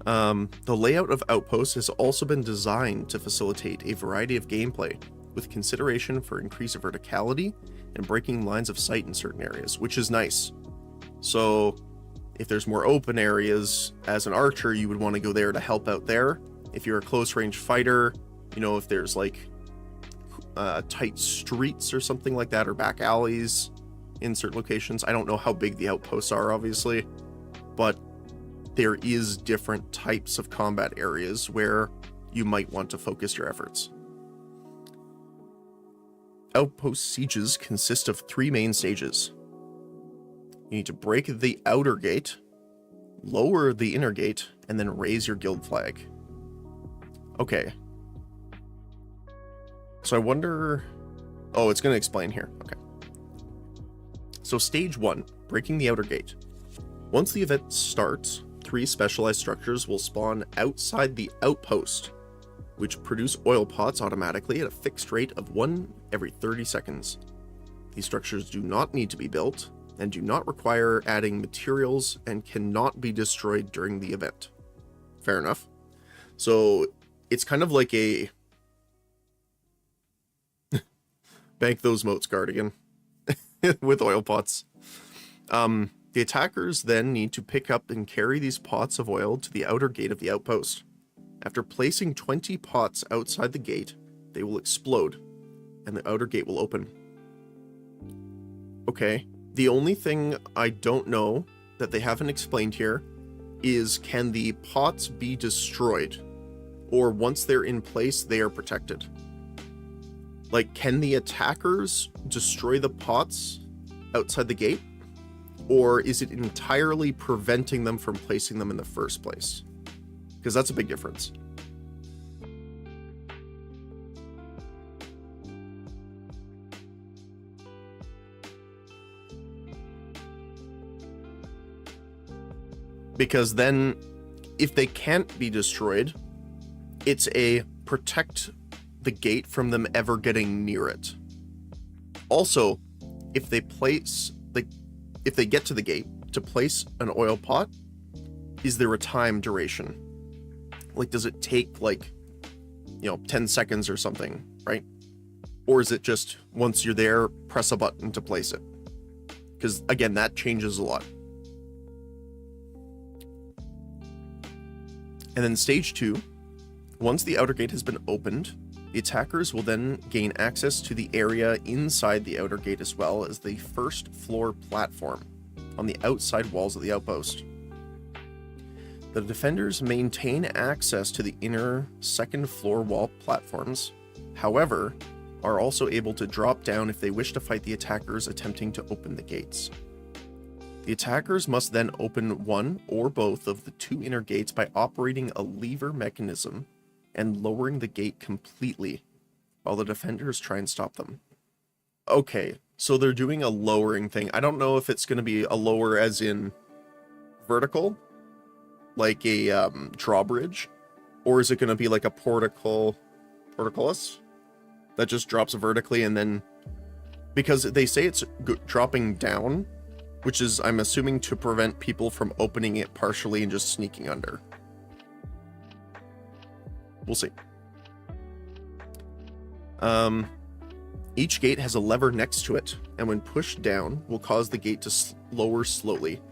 The layout of outposts has also been designed to facilitate a variety of gameplay, with consideration for increased verticality and breaking lines of sight in certain areas, which is nice. So if there's more open areas, as an archer, you would want to go there to help out there. If you're a close range fighter, you know, if there's like tight streets or something like that, or back alleys in certain locations. I don't know how big the outposts are, obviously, but there is different types of combat areas where you might want to focus your efforts. Outpost sieges consist of 3 main stages. You need to break the outer gate, lower the inner gate, and then raise your guild flag. Okay. So I wonder... Oh, it's going to explain here. Okay. So stage 1, breaking the outer gate. Once the event starts, 3 specialized structures will spawn outside the outpost, which produce oil pots automatically at a fixed rate of 1 every 30 seconds. These structures do not need to be built, and do not require adding materials, and cannot be destroyed during the event. Fair enough. So it's kind of like a... Bank those moats, Guardian. With oil pots. The attackers then need to pick up and carry these pots of oil to the outer gate of the outpost. After placing 20 pots outside the gate, they will explode, and the outer gate will open. Okay, the only thing I don't know that they haven't explained here is, can the pots be destroyed? Or once they're in place, they are protected? Like, can the attackers destroy the pots outside the gate? Or is it entirely preventing them from placing them in the first place? Because that's a big difference. Because then, if they can't be destroyed, it's a protect the gate from them ever getting near it. Also, if they get to the gate to place an oil pot, is there a time duration? Like, does it take, like, 10 seconds or something, right? Or is it just, once you're there, press a button to place it? Because, again, that changes a lot. And then stage 2, once the outer gate has been opened, the attackers will then gain access to the area inside the outer gate, as well as the first floor platform on the outside walls of the outpost. The defenders maintain access to the inner second floor wall platforms, however, are also able to drop down if they wish to fight the attackers attempting to open the gates. The attackers must then open one or both of the 2 inner gates by operating a lever mechanism and lowering the gate completely, while the defenders try and stop them. Okay, so they're doing a lowering thing. I don't know if it's going to be a lower as in vertical, like a drawbridge, or is it going to be like a portcullis that just drops vertically, and then, because they say it's dropping down, which is, I'm assuming, to prevent people from opening it partially and just sneaking under. We'll see. Each gate has a lever next to it, and when pushed down, will cause the gate to lower slowly,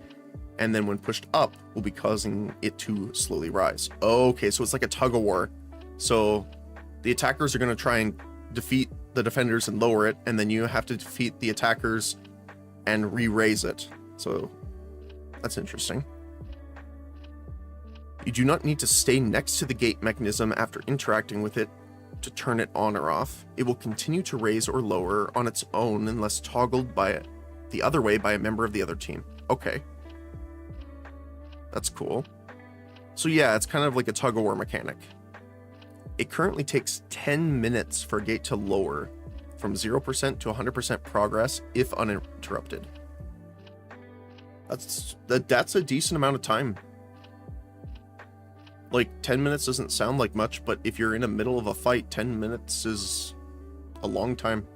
and then when pushed up, will be causing it to slowly rise. Okay, so it's like a tug-of-war. So the attackers are going to try and defeat the defenders and lower it, and then you have to defeat the attackers and re-raise it. So that's interesting. You do not need to stay next to the gate mechanism after interacting with it to turn it on or off. It will continue to raise or lower on its own unless toggled by the other way by a member of the other team. Okay. That's cool. So yeah, it's kind of like a tug-of-war mechanic. It currently takes 10 minutes for a gate to lower from 0% to 100% progress if uninterrupted. That's a decent amount of time. Like, 10 minutes doesn't sound like much, but if you're in the middle of a fight, 10 minutes is a long time.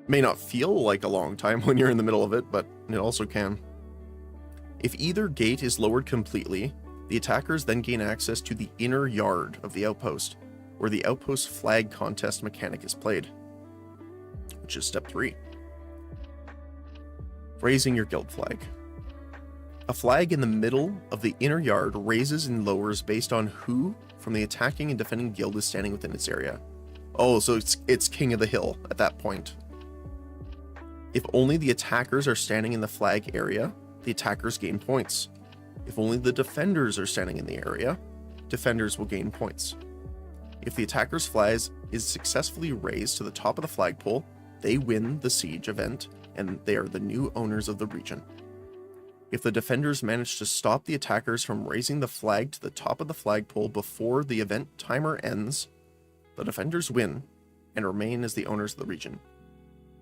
May not feel like a long time when you're in the middle of it, but it also can. If either gate is lowered completely, the attackers then gain access to the inner yard of the outpost, where the outpost flag contest mechanic is played, which is step 3. Raising your guild flag. A flag in the middle of the inner yard raises and lowers based on who from the attacking and defending guild is standing within its area. Oh, so it's king of the hill at that point. If only the attackers are standing in the flag area, the attackers gain points. If only the defenders are standing in the area, defenders will gain points. If the attacker's flag is successfully raised to the top of the flagpole, they win the siege event and they are the new owners of the region. If the defenders manage to stop the attackers from raising the flag to the top of the flagpole before the event timer ends, the defenders win and remain as the owners of the region.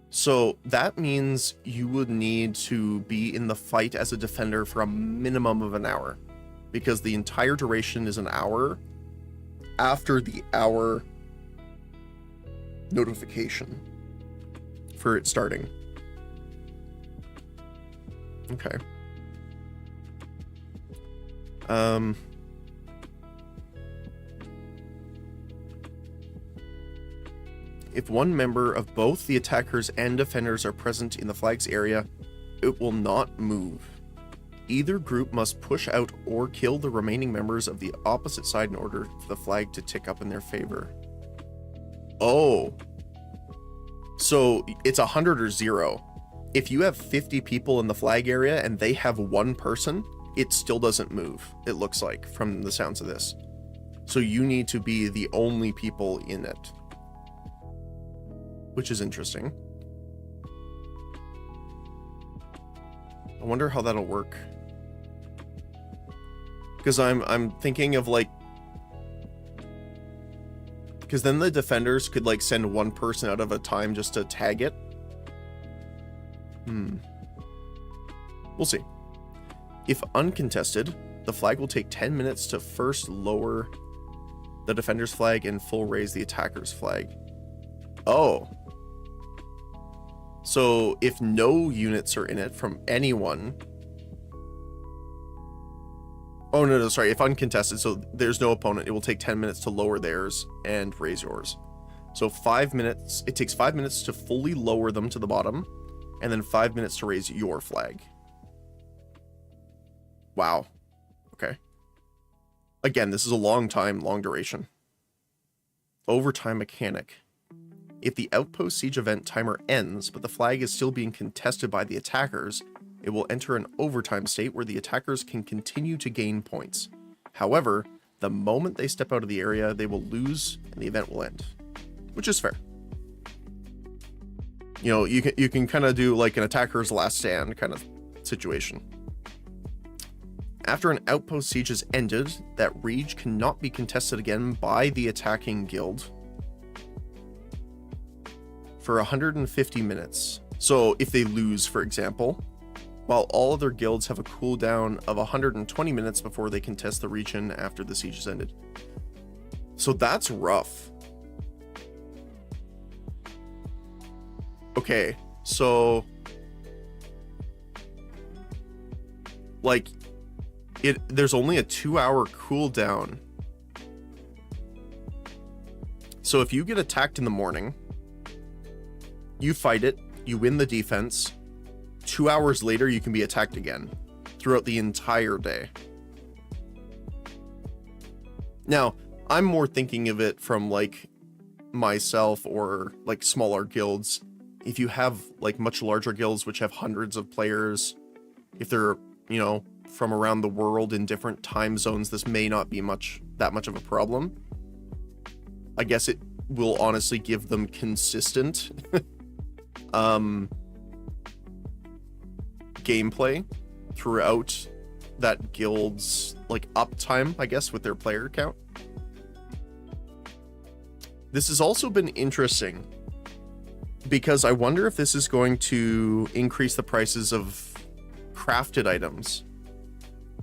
So that means you would need to be in the fight as a defender for a minimum of an hour, because the entire duration is an hour after the hour notification for it starting. Okay. If one member of both the attackers and defenders are present in the flag's area, it will not move. Either group must push out or kill the remaining members of the opposite side in order for the flag to tick up in their favor. Oh. So it's 100 or 0. If you have 50 people in the flag area and they have one person, it still doesn't move, it looks like, from the sounds of this. So you need to be the only people in it, which is interesting. I wonder how that'll work. Because I'm thinking of like, because then the defenders could like send one person out of a time just to tag it. We'll see. If uncontested, the flag will take 10 minutes to first lower the defender's flag and full raise the attacker's flag. Oh. So if no units are in it from anyone. Oh, no, sorry. If uncontested, so there's no opponent, it will take 10 minutes to lower theirs and raise yours. So 5 minutes, it takes 5 minutes to fully lower them to the bottom, and then 5 minutes to raise your flag. Wow. Okay. Again, this is a long time, long duration. Overtime mechanic. If the outpost siege event timer ends, but the flag is still being contested by the attackers, it will enter an overtime state where the attackers can continue to gain points. However, the moment they step out of the area, they will lose and the event will end, which is fair. You know, you can kind of do like an attacker's last stand kind of situation. After an outpost siege is ended, that siege cannot be contested again by the attacking guild for 150 minutes. So if they lose, for example, while all other guilds have a cooldown of 120 minutes before they contest the region after the siege is ended. So that's rough. Okay, so like there's only a 2-hour cooldown. So if you get attacked in the morning, you fight it, you win the defense, 2 hours later you can be attacked again throughout the entire day. Now, I'm more thinking of it from like myself or like smaller guilds. If you have like much larger guilds which have hundreds of players, if they're, you know, from around the world in different time zones, this may not be that much of a problem. I guess it will honestly give them consistent gameplay throughout that guild's like uptime, I guess, with their player count. This has also been interesting because I wonder if this is going to increase the prices of crafted items,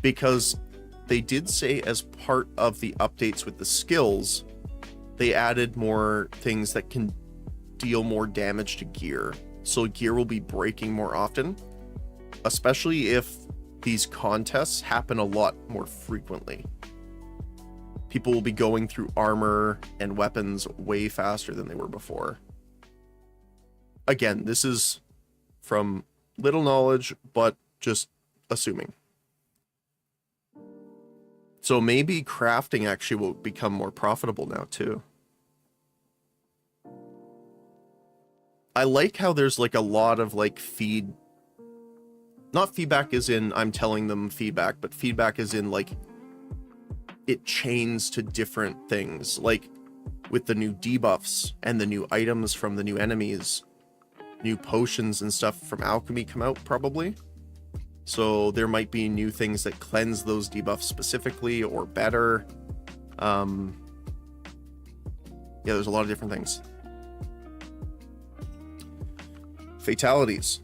because they did say as part of the updates with the skills, they added more things that can deal more damage to gear. So gear will be breaking more often, especially if these contests happen a lot more frequently. People will be going through armor and weapons way faster than they were before. Again, this is from little knowledge, but just assuming. So maybe crafting actually will become more profitable now too. I like how there's like a lot of like not feedback as in I'm telling them feedback, but feedback as in like it chains to different things, like with the new debuffs and the new items from the new enemies, new potions and stuff from alchemy come out probably. So there might be new things that cleanse those debuffs specifically or better. Yeah, there's a lot of different things. Fatalities.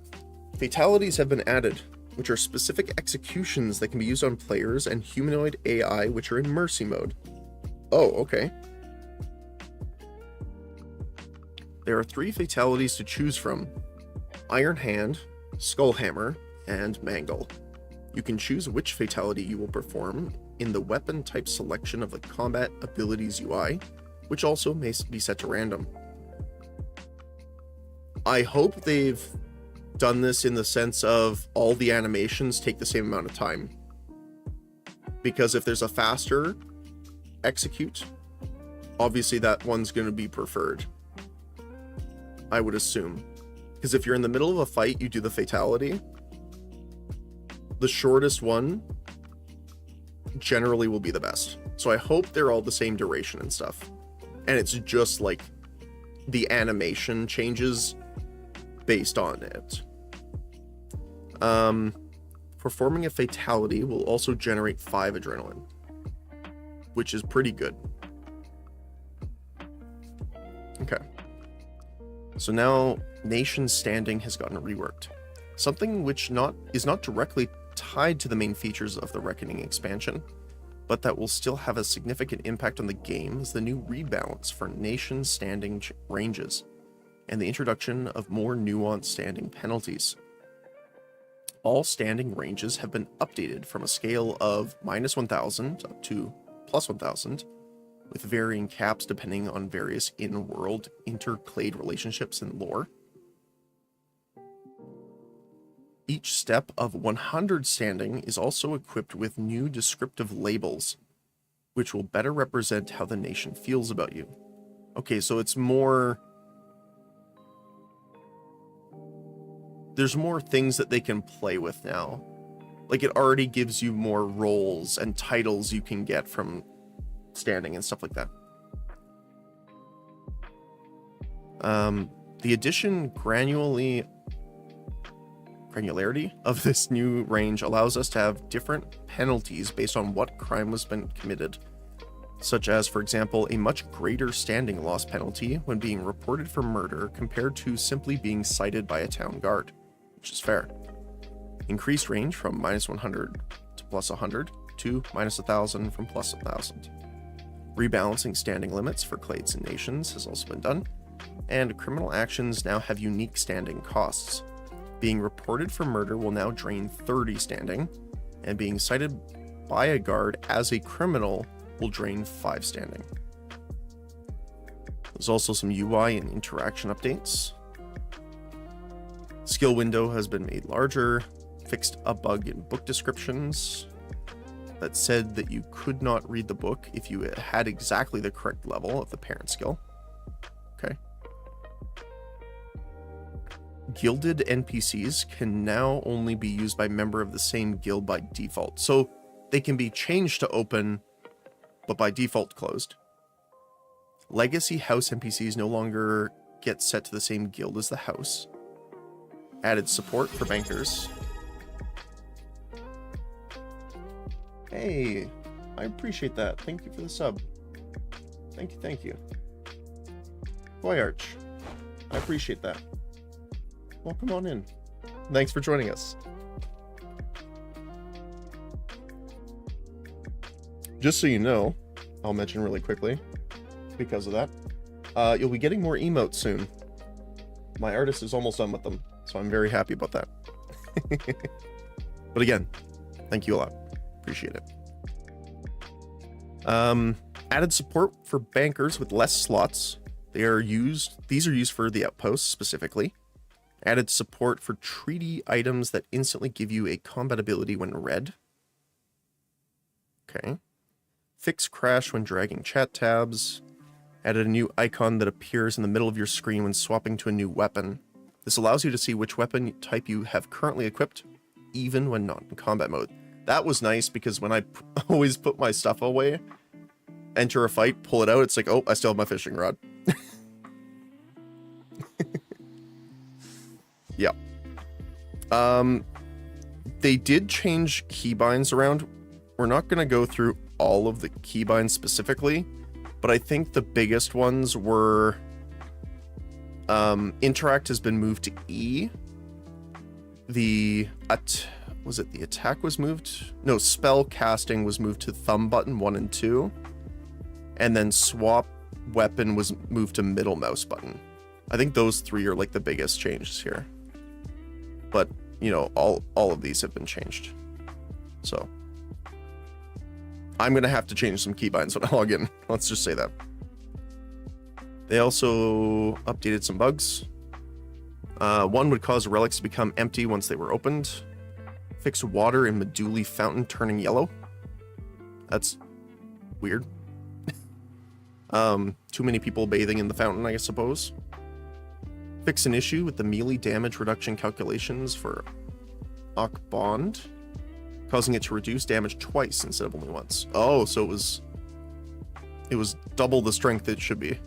Fatalities have been added, which are specific executions that can be used on players and humanoid AI which are in mercy mode. Oh, okay. There are 3 fatalities to choose from: Iron Hand, Skullhammer, and Mangle. You can choose which fatality you will perform in the weapon type selection of the combat abilities UI, which also may be set to random. I hope they've done this in the sense of all the animations take the same amount of time. Because if there's a faster execute, obviously that one's going to be preferred, I would assume. Because if you're in the middle of a fight, you do the fatality, the shortest one generally will be the best. So I hope they're all the same duration and stuff. And it's just like the animation changes based on it. Performing a fatality will also generate 5 adrenaline, which is pretty good. Okay. So now nation standing has gotten reworked. Something which is not directly tied to the main features of the Reckoning expansion, but that will still have a significant impact on the game is the new rebalance for nation standing ranges and the introduction of more nuanced standing penalties. All standing ranges have been updated from a scale of -1000 up to +1000, with varying caps depending on various in-world interclade relationships and lore. Each step of 100 standing is also equipped with new descriptive labels, which will better represent how the nation feels about you. Okay, so it's more... there's more things that they can play with now. Like, it already gives you more roles and titles you can get from standing and stuff like that. The addition granularity of this new range allows us to have different penalties based on what crime was been committed, such as, for example, a much greater standing loss penalty when being reported for murder compared to simply being cited by a town guard, which is fair. Increased range from -100 to +100 to -1000 from +1000. Rebalancing standing limits for clades and nations has also been done, and criminal actions now have unique standing costs. Being reported for murder will now drain 30 standing, and being cited by a guard as a criminal will drain 5 standing. There's also some UI and interaction updates. Skill window has been made larger, fixed a bug in book descriptions that said that you could not read the book if you had exactly the correct level of the parent skill. Okay. Gilded NPCs can now only be used by member of the same guild by default. So they can be changed to open, but by default closed. Legacy house NPCs no longer get set to the same guild as the house. Added support for bankers. Hey, I appreciate that. Thank you for the sub. Thank you. Boy Arch, I appreciate that. Welcome on in. Thanks for joining us. Just so you know, I'll mention really quickly, because of that, you'll be getting more emotes soon. My artist is almost done with them, so I'm very happy about that. But again, Thank you a lot. Appreciate it. Added support for bankers with less slots. These are used for the outposts specifically. Added support for treaty items that instantly give you a combat ability when red. Okay. Fix crash when dragging chat tabs. Added a new icon that appears in the middle of your screen when swapping to a new weapon. This allows you to see which weapon type you have currently equipped, even when not in combat mode. That was nice because when I always put my stuff away, enter a fight, pull it out, it's like, oh, I still have my fishing rod. Yeah. They did change keybinds around. We're not going to go through all of the keybinds specifically, but I think the biggest ones were interact has been moved to E. The attack was moved? No, spell casting was moved to thumb button 1 and 2. And then swap weapon was moved to middle mouse button. I think those 3 are like the biggest changes here. But, you know, all of these have been changed. So I'm going to have to change some keybinds when I log in. Let's just say that. They also updated some bugs. One would cause relics to become empty once they were opened. Fix water in Meduli fountain turning yellow. That's weird. Too many people bathing in the fountain, I suppose. Fix an issue with the melee damage reduction calculations for Akbond, causing it to reduce damage twice instead of only once. Oh, so it was double the strength it should be.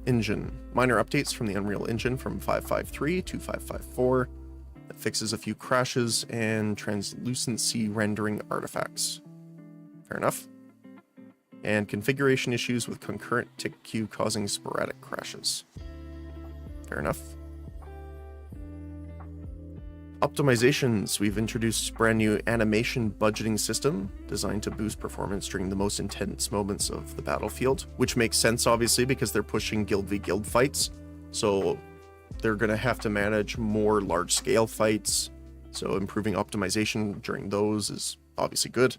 Engine. Minor updates from the Unreal Engine from 5.5.3 to 5.5.4 that fixes a few crashes and translucency rendering artifacts. Fair enough. And configuration issues with concurrent tick queue causing sporadic crashes. Fair enough. Optimizations. We've introduced brand new animation budgeting system designed to boost performance during the most intense moments of the battlefield, which makes sense obviously because they're pushing guild v guild fights. So they're going to have to manage more large scale fights. So improving optimization during those is obviously good.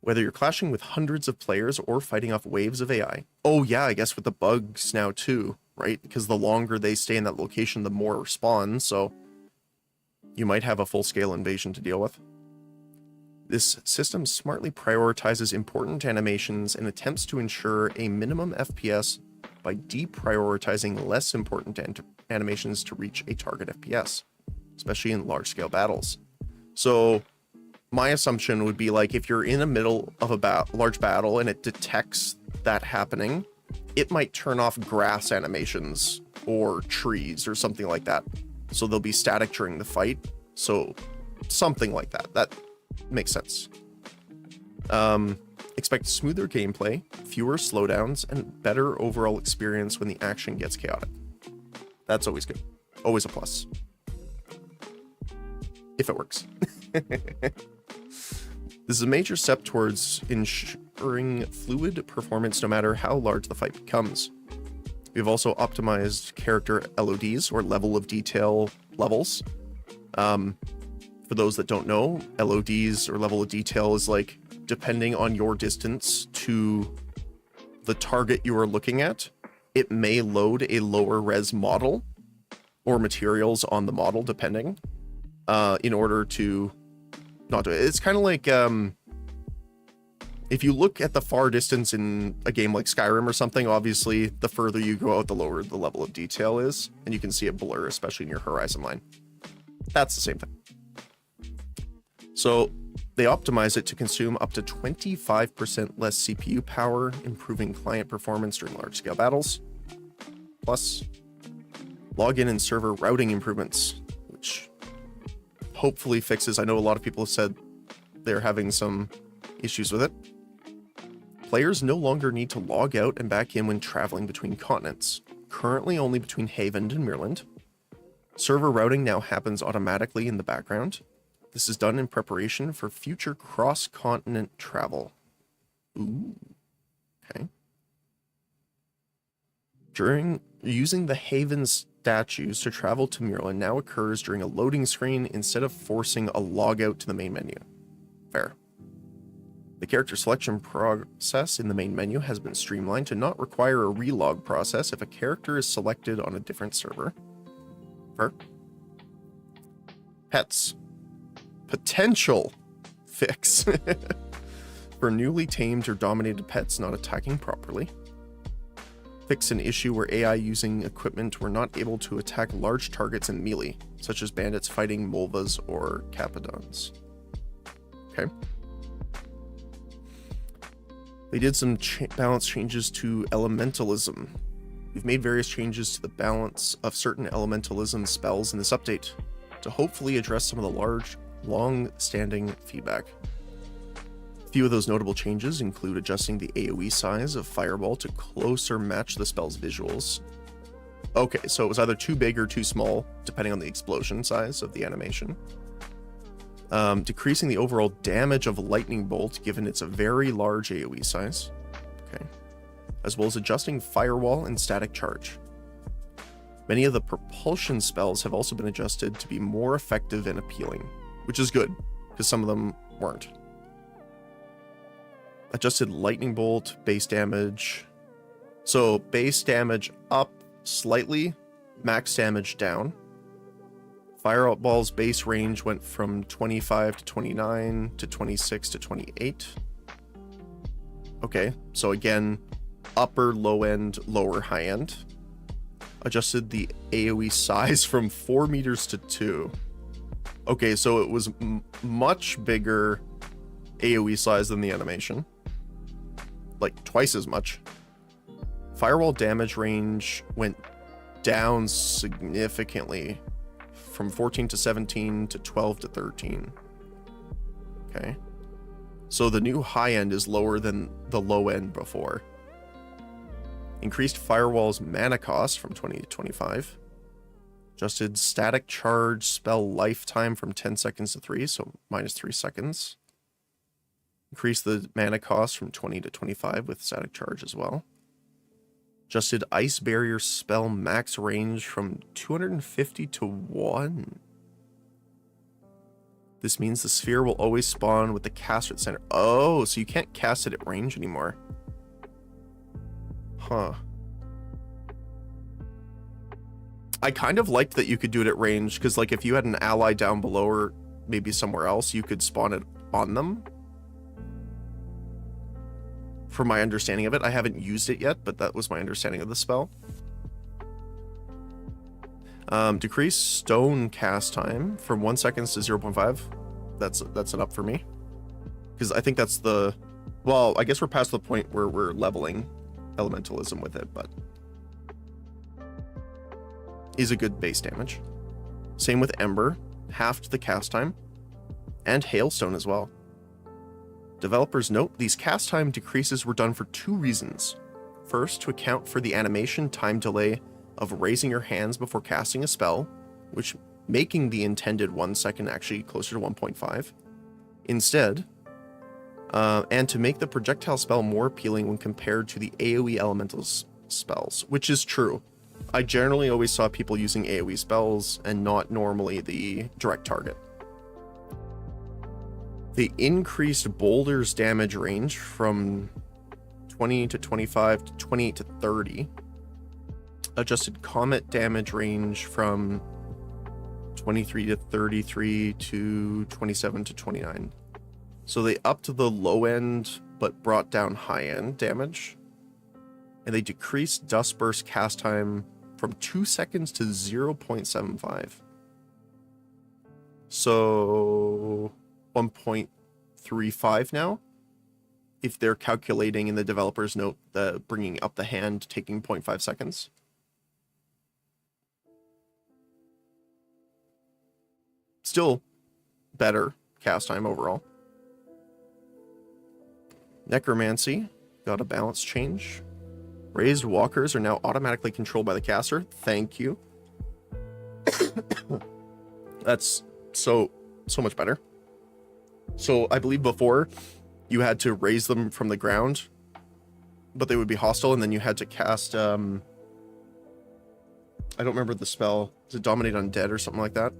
Whether you're clashing with hundreds of players or fighting off waves of AI. Oh yeah, I guess with the bugs now too, right? Because the longer they stay in that location, the more spawn, so you might have a full-scale invasion to deal with. This system smartly prioritizes important animations and attempts to ensure a minimum FPS by deprioritizing less important animations to reach a target FPS, especially in large-scale battles. So my assumption would be like if you're in the middle of a large battle and it detects that happening, it might turn off grass animations or trees or something like that. So they'll be static during the fight. So something like that. That makes sense. Expect smoother gameplay, fewer slowdowns, and better overall experience when the action gets chaotic. That's always good. Always a plus. If it works. This is a major step towards ensuring fluid performance no matter how large the fight becomes. We've also optimized character LODs, or level of detail levels. For those that don't know, LODs, or level of detail, is like depending on your distance to the target you are looking at, it may load a lower res model or materials on the model, depending, in order to not do it. It's kind of like if you look at the far distance in a game like Skyrim or something, obviously the further you go out, the lower the level of detail is, and you can see it blur, especially in your horizon line. That's the same thing. So they optimize it to consume up to 25% less CPU power, improving client performance during large-scale battles. Plus, login and server routing improvements, which hopefully fixes. I know a lot of people have said they're having some issues with it. Players no longer need to log out and back in when traveling between continents, currently only between Haven and Mirland. Server routing now happens automatically in the background. This is done in preparation for future cross-continent travel. Ooh, okay. During using the Haven's statues to travel to Mirlin now occurs during a loading screen instead of forcing a logout to the main menu. Fair. The character selection process in the main menu has been streamlined to not require a relog process if a character is selected on a different server. Fair. Pets. Potential fix for newly tamed or dominated pets not attacking properly. Fix an issue where AI using equipment were not able to attack large targets in melee, such as bandits fighting Molvas or Capadons. Okay. They did some balance changes to elementalism. We've made various changes to the balance of certain elementalism spells in this update to hopefully address some of the long-standing feedback. A few of those notable changes include adjusting the AoE size of Fireball to closer match the spell's visuals. Okay, so it was either too big or too small, depending on the explosion size of the animation. Decreasing the overall damage of Lightning Bolt given its a very large AoE size. Okay. As well as adjusting Firewall and Static Charge. Many of the propulsion spells have also been adjusted to be more effective and appealing, which is good, because some of them weren't. Adjusted Lightning Bolt, base damage. So base damage up slightly, max damage down. Fireball's base range went from 25 to 29 to 26 to 28. Okay, so again, upper, low end, lower, high end. Adjusted the AoE size from 4 meters to 2. Okay, so it was much bigger AoE size than the animation. Like twice as much. Firewall damage range went down significantly from 14 to 17 to 12 to 13. Okay. So the new high end is lower than the low end before. Increased Firewall's mana cost from 20 to 25. Adjusted Static Charge spell lifetime from 10 seconds to 3, so minus 3 seconds. Increased the mana cost from 20 to 25 with Static Charge as well. Adjusted Ice Barrier spell max range from 250 to 1. This means the sphere will always spawn with the caster at center. Oh, so you can't cast it at range anymore. Huh. I kind of liked that you could do it at range, because like if you had an ally down below or maybe somewhere else, you could spawn it on them. From my understanding of it, I haven't used it yet, but that was my understanding of the spell. Decrease stone cast time from 1 second to 0.5. That's an up for me, because I think that's the, well, I guess we're past the point where we're leveling elementalism with it, but is a good base damage. Same with Ember, halved the cast time, and Hailstone as well. Developers note these cast time decreases were done for 2 reasons. First, to account for the animation time delay of raising your hands before casting a spell, which making the intended 1 second actually closer to 1.5 instead, and to make the projectile spell more appealing when compared to the AoE elemental spells, which is true. I generally always saw people using AoE spells and not normally the direct target. They increased Boulder's damage range from 20 to 25 to 28 to 30. Adjusted Comet damage range from 23 to 33 to 27 to 29. So they upped the low end but brought down high end damage. And they decreased Dust Burst cast time from 2 seconds to 0.75. So 1.35 now, if they're calculating in the developer's note the bringing up the hand taking 0.5 seconds. Still better cast time overall. Necromancy got a balance change. Raised walkers are now automatically controlled by the caster. Thank you. That's so much better. So I believe before you had to raise them from the ground, but they would be hostile, and then you had to cast I I don't remember the spell. Is it Dominate Undead or something like that?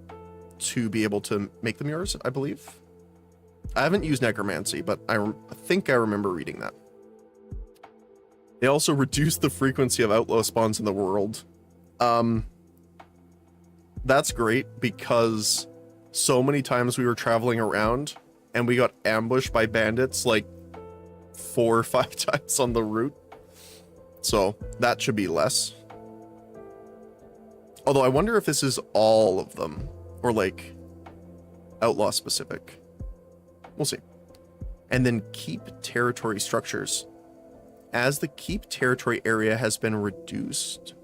To be able to make them yours, I believe. I haven't used Necromancy, but I think I remember reading that. They also reduced the frequency of outlaw spawns in the world. That's great because so many times we were traveling around and we got ambushed by bandits like 4 or 5 times on the route. So that should be less. Although I wonder if this is all of them or like outlaw specific. We'll see. And then keep territory structures. As the keep territory area has been reduced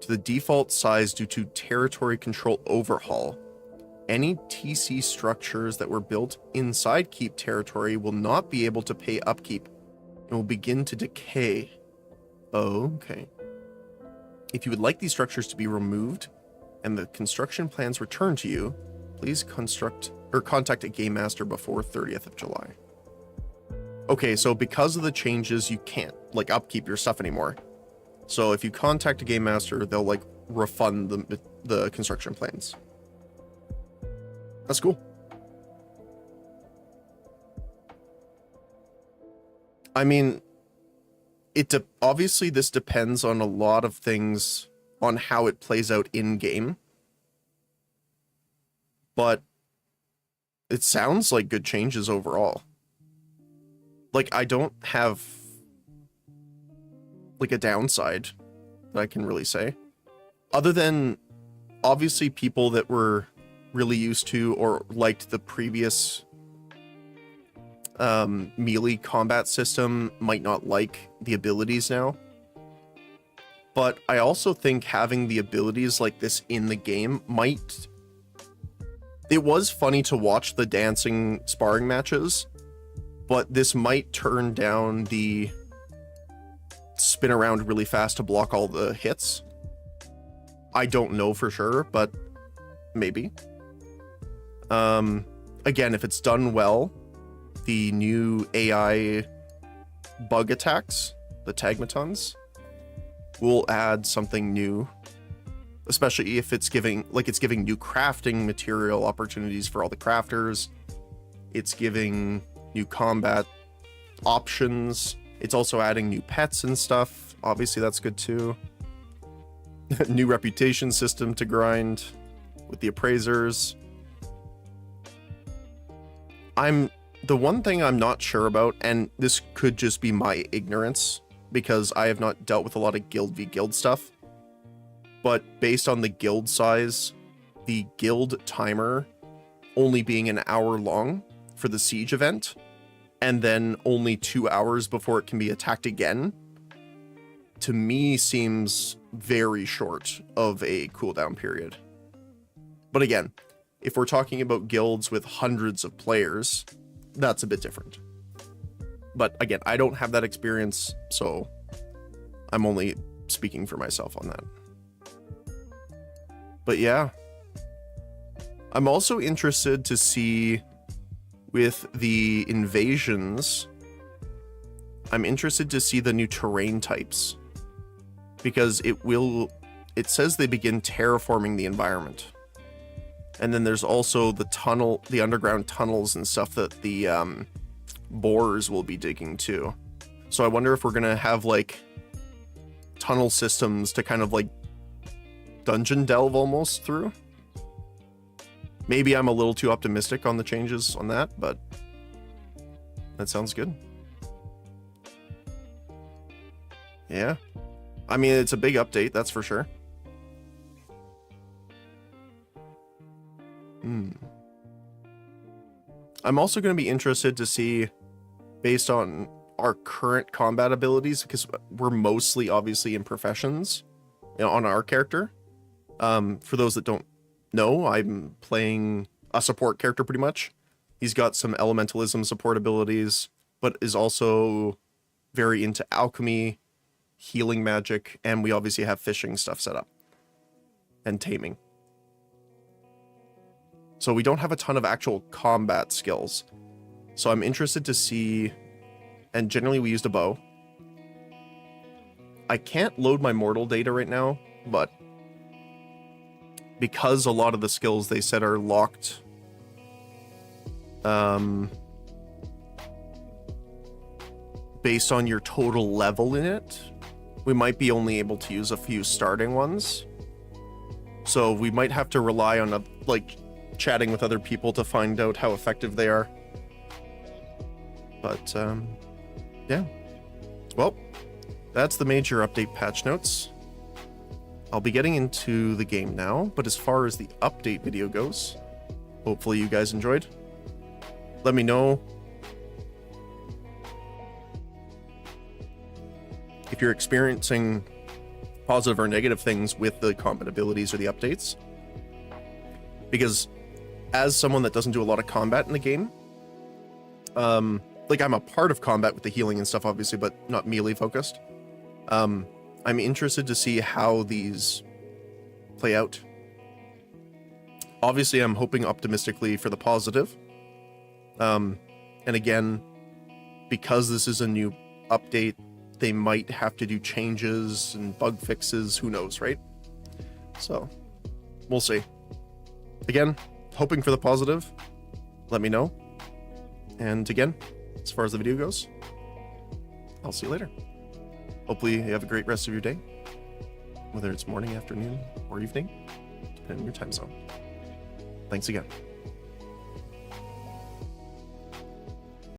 to the default size due to territory control overhaul, any TC structures that were built inside keep territory will not be able to pay upkeep and will begin to decay. Oh, okay. If you would like these structures to be removed and the construction plans returned to you, please contact a game master before 30th of July. Okay, so because of the changes, you can't like upkeep your stuff anymore. So if you contact a game master, they'll like refund the construction plans. That's cool. I mean, obviously this depends on a lot of things on how it plays out in game. But it sounds like good changes overall. Like, I don't have like a downside that I can really say. Other than obviously people that were really used to or liked the previous melee combat system might not like the abilities now. But I also think having the abilities like this in the game might... It was funny to watch the dancing sparring matches, but this might turn down the spin around really fast to block all the hits. I don't know for sure, but maybe. Again, if it's done well, the new AI bug attacks, the Tagmatons, will add something new, especially if it's giving new crafting material opportunities for all the crafters. It's giving new combat options. It's also adding new pets and stuff. Obviously, that's good too. New reputation system to grind with the appraisers. The one thing I'm not sure about, and this could just be my ignorance, because I have not dealt with a lot of guild v guild stuff, but based on the guild size, the guild timer only being an hour long for the siege event, and then only 2 hours before it can be attacked again, to me seems very short of a cooldown period. But again, if we're talking about guilds with hundreds of players, that's a bit different. But again, I don't have that experience, so I'm only speaking for myself on that. But yeah, I'm also interested to see with the invasions, I'm interested to see the new terrain types, because it says they begin terraforming the environment. And then there's also the underground tunnels and stuff that the borers will be digging too. So I wonder if we're gonna have like tunnel systems to kind of like dungeon delve almost through. Maybe I'm a little too optimistic on the changes on that, but that sounds good. Yeah. I mean, it's a big update, that's for sure. I'm also going to be interested to see, based on our current combat abilities, because we're mostly obviously in professions, you know, on our character. For those that don't know, I'm playing a support character pretty much. He's got some elementalism support abilities, but is also very into alchemy, healing magic, and we obviously have fishing stuff set up. And taming. So we don't have a ton of actual combat skills. So I'm interested to see, and generally we used a bow. I can't load my mortal data right now, but because a lot of the skills they said are locked based on your total level in it, we might be only able to use a few starting ones. So we might have to rely on like chatting with other people to find out how effective they are. But yeah. Well, that's the major update patch notes. I'll be getting into the game now, but as far as the update video goes, hopefully you guys enjoyed. Let me know if you're experiencing positive or negative things with the combat abilities or the updates. Because as someone that doesn't do a lot of combat in the game, like I'm a part of combat with the healing and stuff, obviously, but not melee focused. I'm interested to see how these play out. Obviously, I'm hoping optimistically for the positive. And again, because this is a new update, they might have to do changes and bug fixes, who knows, right? So, we'll see. Again, hoping for the positive. Let me know. And again, as far as the video goes, I'll see you later. Hopefully you have a great rest of your day, whether it's morning, afternoon, or evening, depending on your time zone. Thanks again.